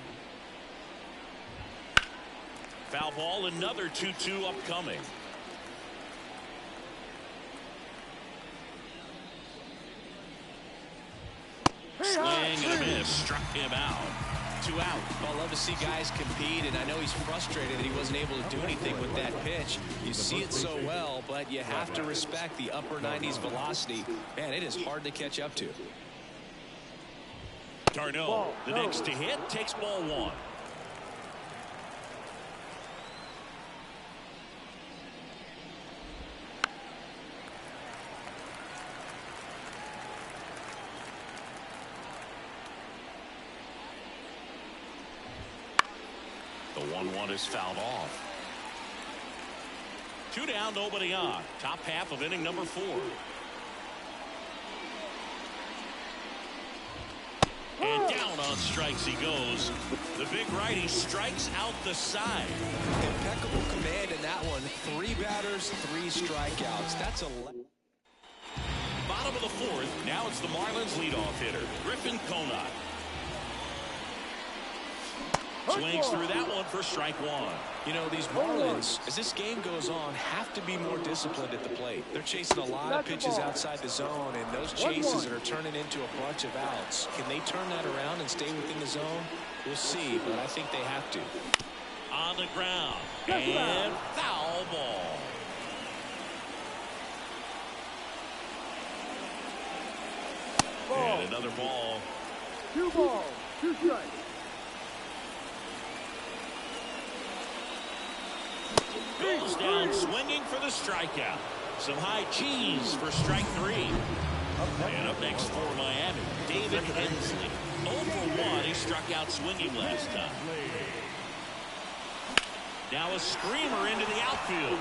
Foul ball, another 2-2 upcoming. Swing and a miss, struck him out. 2 out. Well, I love to see guys compete, and I know he's frustrated that he wasn't able to do anything with that pitch. You see it so well, but you have to respect the upper 90s velocity. Man, it is hard to catch up to. Darno, the next to hit, takes ball 1. The 1-1 is fouled off. 2 down, nobody on. Top half of inning number 4. And down on strikes he goes. The big righty strikes out the side. Impeccable command in that one. 3 batters, 3 strikeouts. That's a... Bottom of the 4th. Now it's the Marlins leadoff hitter, Griffin Conant. Swings through that one for strike 1. You know, these Marlins, as this game goes on, have to be more disciplined at the plate. They're chasing a lot of pitches outside the zone, and those chases are turning into a bunch of outs. Can they turn that around and stay within the zone? We'll see, but I think they have to. On the ground, and foul ball. And another ball. 2 balls, 2 strikes. Goes down swinging for the strikeout. Some high cheese for strike 3. And up next for Miami, David Hensley. 0 for 1. He struck out swinging last time. Now a screamer into the outfield.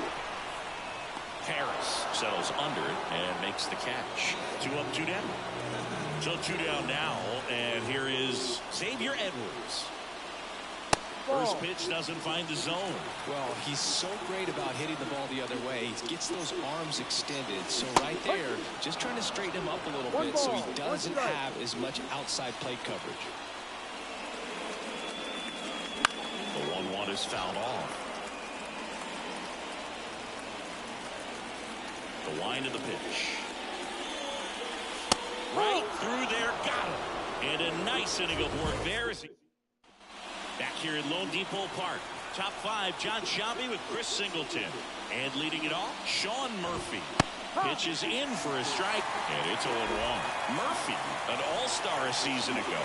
Harris settles under it and makes the catch. 2 up, 2 down. So 2 down now, and here is Xavier Edwards. First pitch doesn't find the zone. Well, he's so great about hitting the ball the other way. He gets those arms extended. So right there, just trying to straighten him up a little bit so he doesn't have as much outside plate coverage. The 1-1 is fouled off. The wind of the pitch. Right through there, got him. And a nice inning of work there as he... Back here at Lone Depot Park. Top 5, John Sciambi with Chris Singleton. And leading it off, Sean Murphy. Pitches in for a strike, and it's 0-1. Murphy, an all-star a season ago,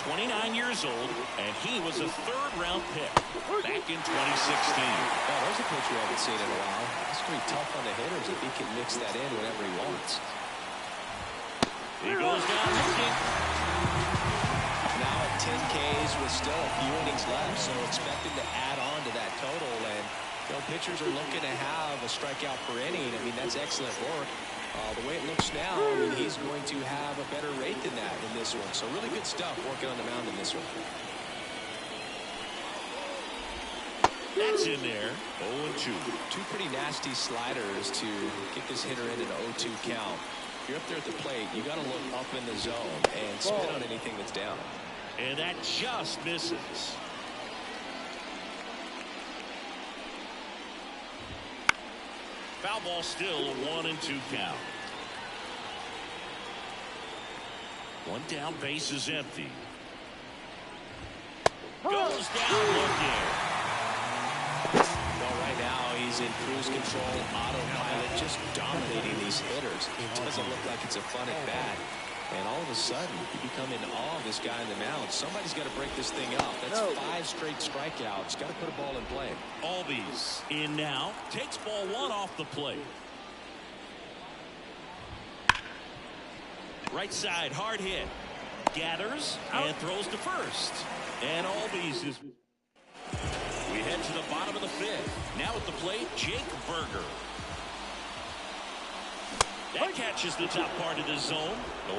29 years old, and he was a 3rd-round pick back in 2016. Oh, there's a pitch we haven't seen in a while. It's going to be tough on the hitters if he can mix that in whenever he wants. He goes down looking. Now at 10 Ks with still a few innings left, so expected to add on to that total. And you know, pitchers are looking to have a strikeout per inning. I mean, that's excellent work. The way it looks now, I mean, he's going to have a better rate than that in this one. So really good stuff working on the mound in this one. That's in there. 0-2. Two pretty nasty sliders to get this hitter in an 0-2 count. If you're up there at the plate, you got to look up in the zone and spit on anything that's down. And that just misses. Foul ball still, a 1-2 count. One down, base is empty. Goes down looking. Well, right now he's in cruise control, autopilot, just dominating these hitters. It doesn't look like it's a fun at bat. And all of a sudden, you become in awe of this guy in the mound. Somebody's got to break this thing up. That's 5 straight strikeouts. Got to put a ball in play. Albies in now. Takes ball 1 off the plate. Right side, hard hit. Gathers and throws to first. And Albies is... We head to the bottom of the 5th. Now at the plate, Jake Berger. That catches the top part of the zone. 0-1.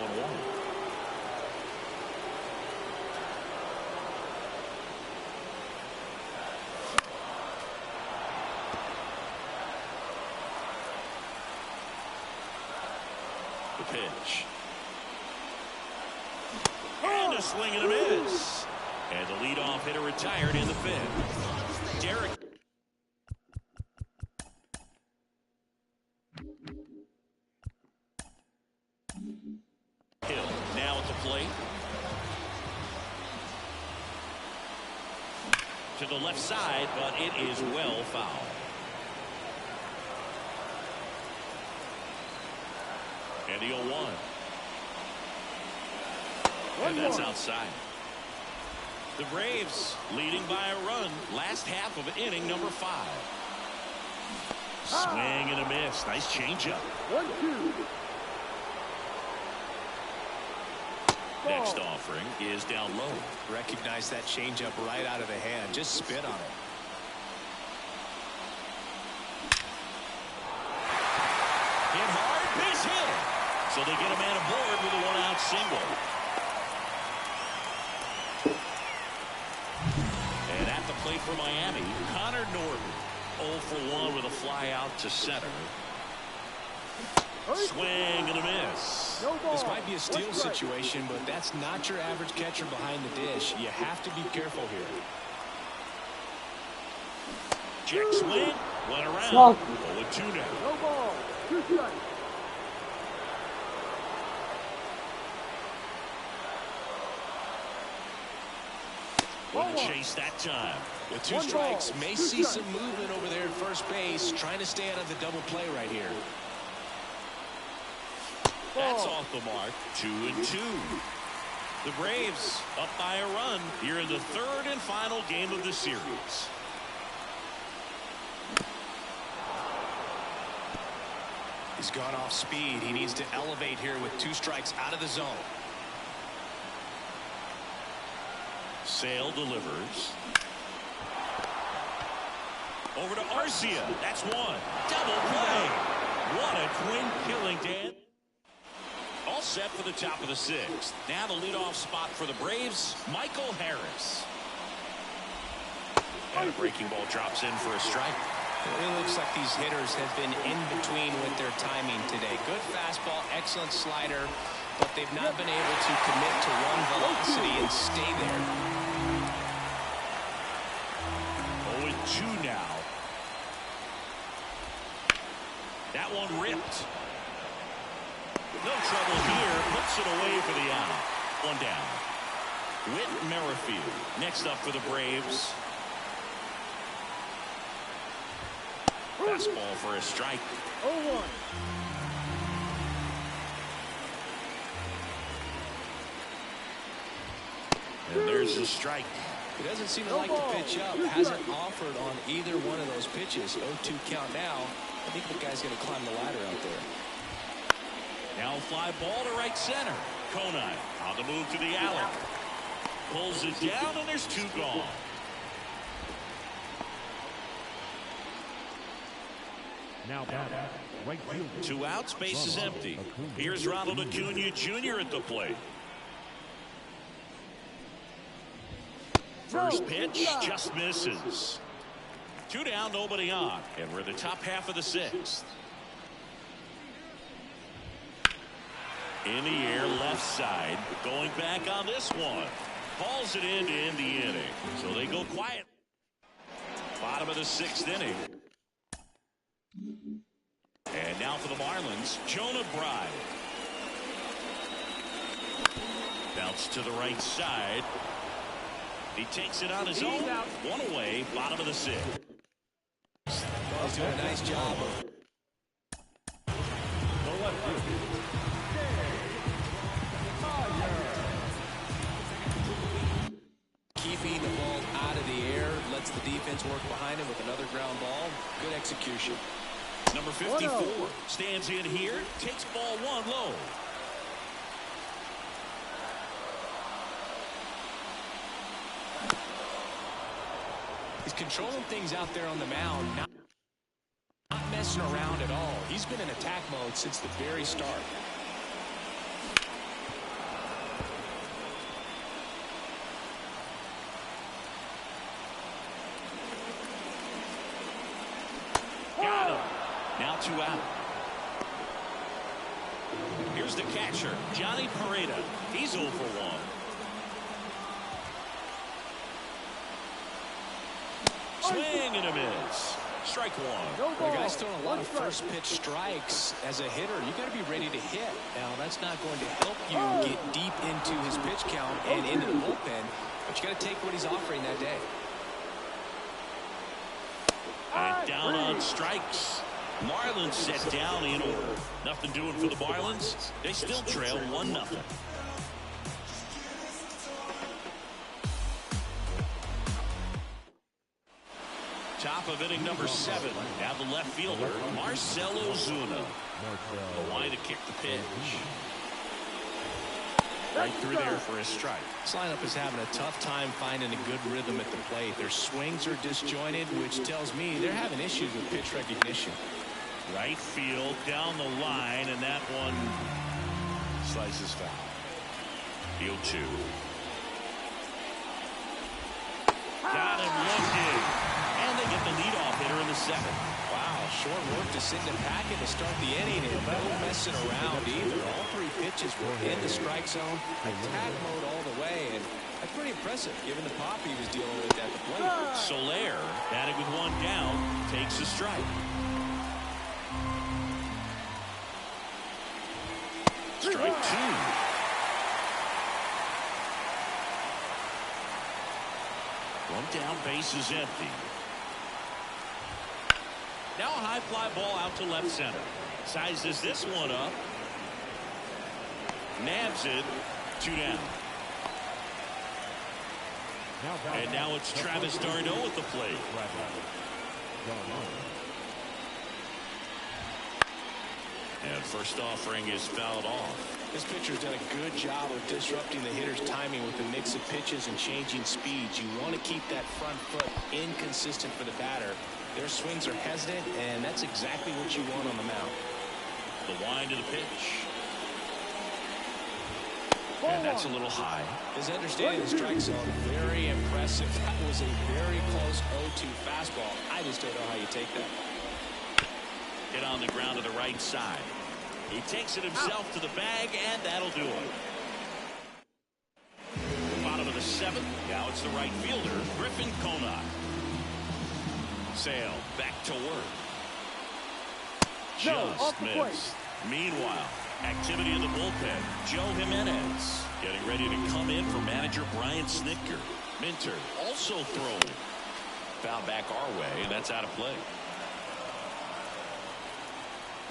The pitch. And a swing and a miss. And the leadoff hitter retired in the 5th. Derek. Hill now at the plate. To the left side, but it is well foul. And the 0-1. And that's outside. The Braves leading by a run. Last half of inning number 5. Swing and a miss. Nice changeup. 1-2. Next offering is down low. Recognize that changeup right out of the hand. Just spit on it. Hit hard, base hit. So they get a man aboard with a 1-out single. And at the plate for Miami, Connor Norton. 0 for 1 with a fly out to center. Swing and a miss. This might be a steal situation, but that's not your average catcher behind the dish. You have to be careful here. Check swing. Went around. 0-2 now. No ball. 2 strikes. Wouldn't chase that time. With 2 strikes, may see some movement over there at first base, trying to stay out of the double play right here. That's off the mark. 2-2. The Braves up by a run here in the 3rd and final game of the series. He's gone off speed. He needs to elevate here with 2 strikes out of the zone. Sale delivers. Over to Arcia. That's 1. Double play. What a twin killing, Dan. All set for the top of the 6th. Now the leadoff spot for the Braves, Michael Harris. And a breaking ball drops in for a strike. It looks like these hitters have been in between with their timing today. Good fastball, excellent slider, but they've not been able to commit to one velocity and stay there. 0-2 now. That one ripped. No trouble here. Puts it away for the out. 1 down. Whit Merrifield next up for the Braves. Fastball for a strike. 0-1. And there's a strike. He doesn't seem to like to pitch up. Hasn't offered on either one of those pitches. 0-2 count now. I think the guy's going to climb the ladder out there. Now fly ball to right center. Conine on the move to the alley. Pulls it down, and there's 2 gone. Now back, right field. 2 outs, base is empty. Here's Ronald Acuna Jr. at the plate. First pitch just misses. Two down, nobody on. And we're in the top half of the sixth. In the air, left side. Going back on this one. Hauls it in to end the inning. So they go quiet. Bottom of the sixth inning. And now for the Marlins, Jonah Bride. Bounce to the right side. He takes it on his own. One away, bottom of the sixth. He's doing a nice job of keeping the ball out of the air, lets the defense work behind him with another ground ball. Good execution. Number 54 stands in here, takes ball one low. He's controlling things out there on the mound, not messing around at all. He's been in attack mode since the very start. Got him. Now 2 out. Here's the catcher, Johnny Pareda. He's 0 for 1. Swing and a miss. Strike one. The guy's throwing a lot of first pitch strikes. As a hitter, you got to be ready to hit. Now, that's not going to help you get deep into his pitch count and into the bullpen, but you got to take what he's offering that day. And down on strikes. Marlins set down in order. Nothing doing for the Marlins. They still trail 1-0. Top of inning number 7. Now the left fielder, Marcell Ozuna. The line to kick the pitch. Right through there for a strike. This lineup is having a tough time finding a good rhythm at the plate. Their swings are disjointed, which tells me they're having issues with pitch recognition. Right field, down the line, and that one slices foul. The 0-2. Got him looking. And they get the leadoff hitter in the 7th. Wow, short work to Sidney Packett to start the inning, and no messing around either. All 3 pitches were in the strike zone, attack mode all the way, and that's pretty impressive given the pop he was dealing with at the plate. Soler, batting with 1 down, takes a strike. Strike 2. One down, base is empty. Now a high fly ball out to left center. Sizes this one up. Nabs it. 2 down. And now it's Travis d'Arnaud at the plate. And first offering is fouled off. This pitcher's done a good job of disrupting the hitter's timing with the mix of pitches and changing speeds. You want to keep that front foot inconsistent for the batter. Their swings are hesitant, and that's exactly what you want on the mound. The wind of the pitch. And that's a little high. His understanding of the strike zone, very impressive. That was a very close 0-2 fastball. I just don't know how you take that. Hit on the ground to the right side. He takes it himself to the bag, and that'll do it. Bottom of the 7th. Now it's the right fielder, Griffin Conant. Sale back to work. Just missed. Meanwhile, activity in the bullpen. Joe Jimenez getting ready to come in for manager Brian Snitker. Minter also throwing. Foul back our way, and that's out of play.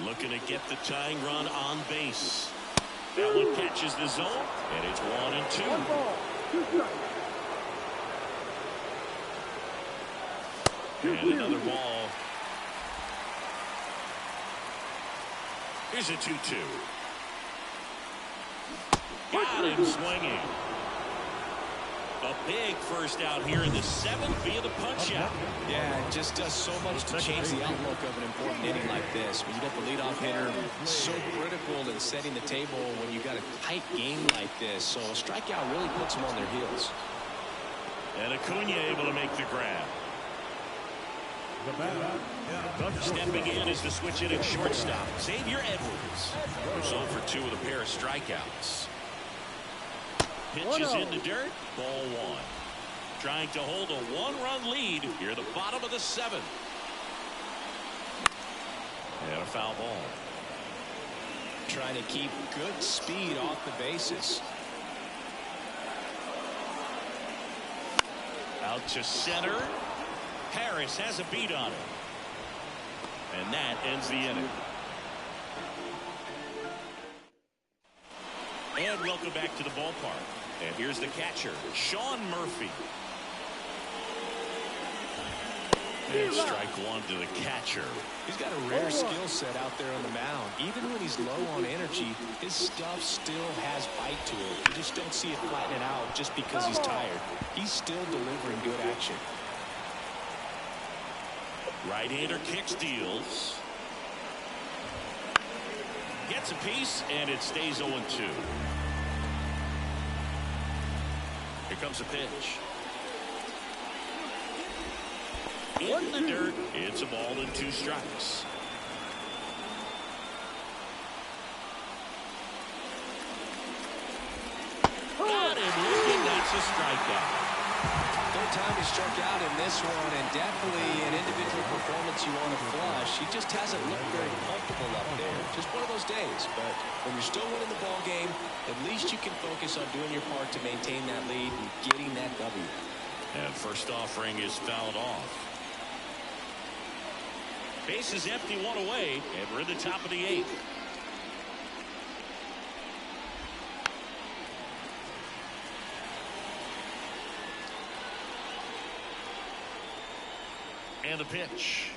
Looking to get the tying run on base. That one catches the zone, and it's 1-2. 1 ball, 2 strikes. And another ball. Here's a 2-2. Got him swinging. A big first out here in the 7th via the punch out. Yeah, it just does so much to change the outlook of an important inning like this. When you got the leadoff hitter, so critical in setting the table when you got a tight game like this. So a strikeout really puts them on their heels. And Acuna able to make the grab. The batter. Stepping in is the switch hitting shortstop, Xavier Edwards. Goes over 2 with a pair of strikeouts. Pitches in the dirt. Ball 1. Trying to hold a 1-run lead here at the bottom of the 7th. And a foul ball. Trying to keep good speed off the bases. Out to center. Harris has a beat on it. And that ends the inning. And welcome back to the ballpark. And here's the catcher, Sean Murphy. And strike 1 to the catcher. He's got a rare skill set out there on the mound. Even when he's low on energy, his stuff still has bite to it. You just don't see it flatten it out just because he's tired. He's still delivering good action. Right-hander kicks, deals. Gets a piece, and it stays 0-2. Here comes a pitch. In the dirt. It's a ball and 2 strikes. Got him looking. That's a strikeout. Third time he struck out in this one, and definitely an individual performance you want to flush. He just hasn't looked very comfortable up there. Just one of those days. But when you're still winning the ball game, at least you can focus on doing your part to maintain that lead and getting that W. And first offering is fouled off. Base is empty, 1 away, and we're in the top of the 8th. And the pitch.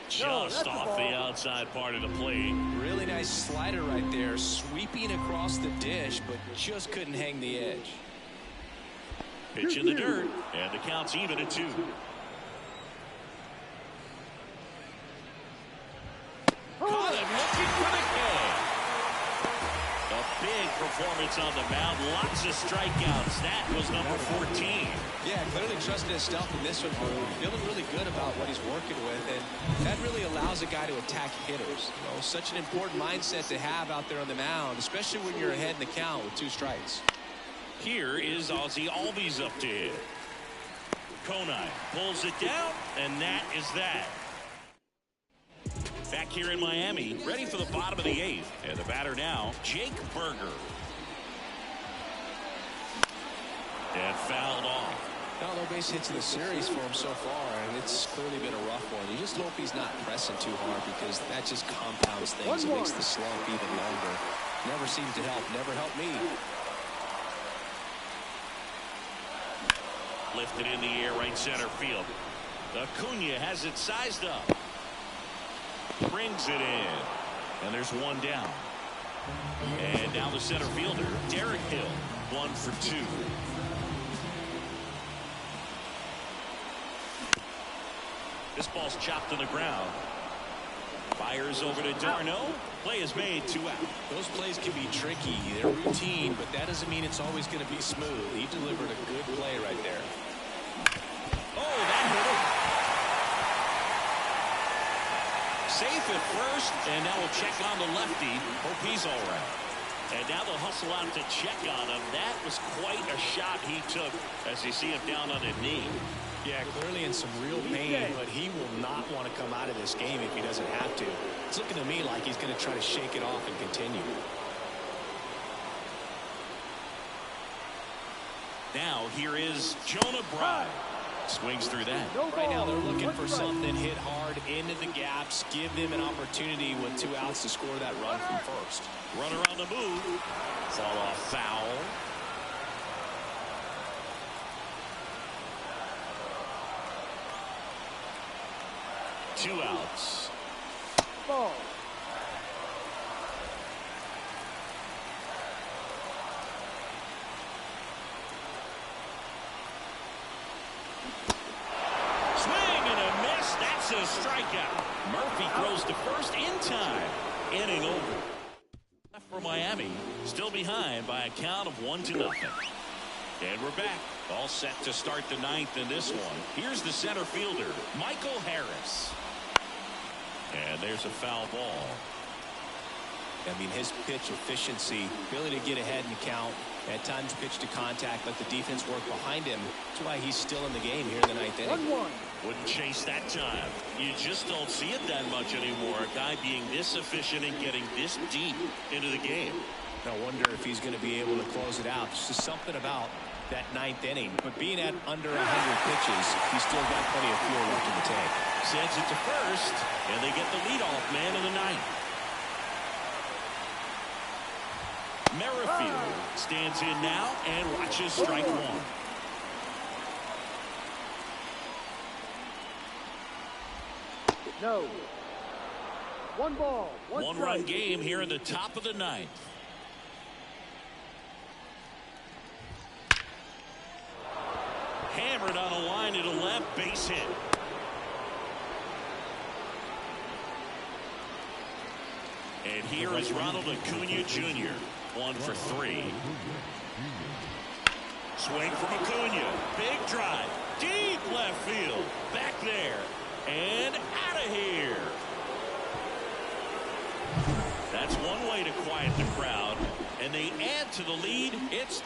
Just off the outside part of the plate. Really nice slider right there, sweeping across the dish, but just couldn't hang the edge. Pitch in the dirt, and the count's even at 2. Caught him looking for the K. A big performance on the mound. Lots of strikeouts. That was number 14. Yeah, clearly trusted his stuff in this one, Boone. Feeling really good about what he's working with, and that really allows a guy to attack hitters. You know, such an important mindset to have out there on the mound, especially when you're ahead in the count with 2 strikes. Here is Ozzie Albies up to hit. Conine pulls it down, and that is that. Back here in Miami, ready for the bottom of the 8th. And the batter now, Jake Berger. And fouled off. Now, no base hits in the series for him so far, and it's clearly been a rough one. You just hope he's not pressing too hard because that just compounds things. It makes the slump even longer. Never seemed to help. Never helped me. Lifted in the air, right center field. Acuna has it sized up. Brings it in. And there's 1 down. And now the center fielder, Derek Hill, 1 for 2. This ball's chopped to the ground. Fires over to Darno. Play is made, 2 out. Those plays can be tricky. They're routine, but that doesn't mean it's always going to be smooth. He delivered a good play right there. Oh, that hit him. Safe at first, and now we'll check on the lefty. Hope he's all right. And now they'll hustle out to check on him. That was quite a shot he took as you see him down on a knee. Yeah, clearly in some real pain, but he will not want to come out of this game if he doesn't have to. It's looking to me like he's going to try to shake it off and continue. Now here is Jonah Bride. Swings through that. Right now they're looking for something hit hard into the gaps, give them an opportunity with 2 outs to score that run from first. Runner on the move. Fall off foul. Two outs. Ball. Swing and a miss. That's a strikeout. Murphy throws to first in time. Inning over. For Miami, still behind by a count of 1-0. And we're back. All set to start the ninth in this one. Here's the center fielder, Michael Harris. And there's a foul ball. I mean, his pitch efficiency, ability to get ahead in the count, at times pitch to contact, let the defense work behind him. That's why he's still in the game here in the ninth inning. 1-1. Wouldn't chase that time. You just don't see it that much anymore. A guy being this efficient and getting this deep into the game. No wonder if he's going to be able to close it out. There's just something about that ninth inning. But being at under 100 pitches, he's still got plenty of fuel left in the tank. Sends it to first, and they get the leadoff man in the ninth. Merrifield stands in now and watches strike one. No. 1 ball, 1 strike. One-run game here in the top of the ninth. Hammered on a line to the left, base hit. And here is Ronald Acuna Jr. 1 for 3. Swing from Acuna. Big drive. Deep left field. Back there. And out of here. That's one way to quiet the crowd. And they add to the lead. It's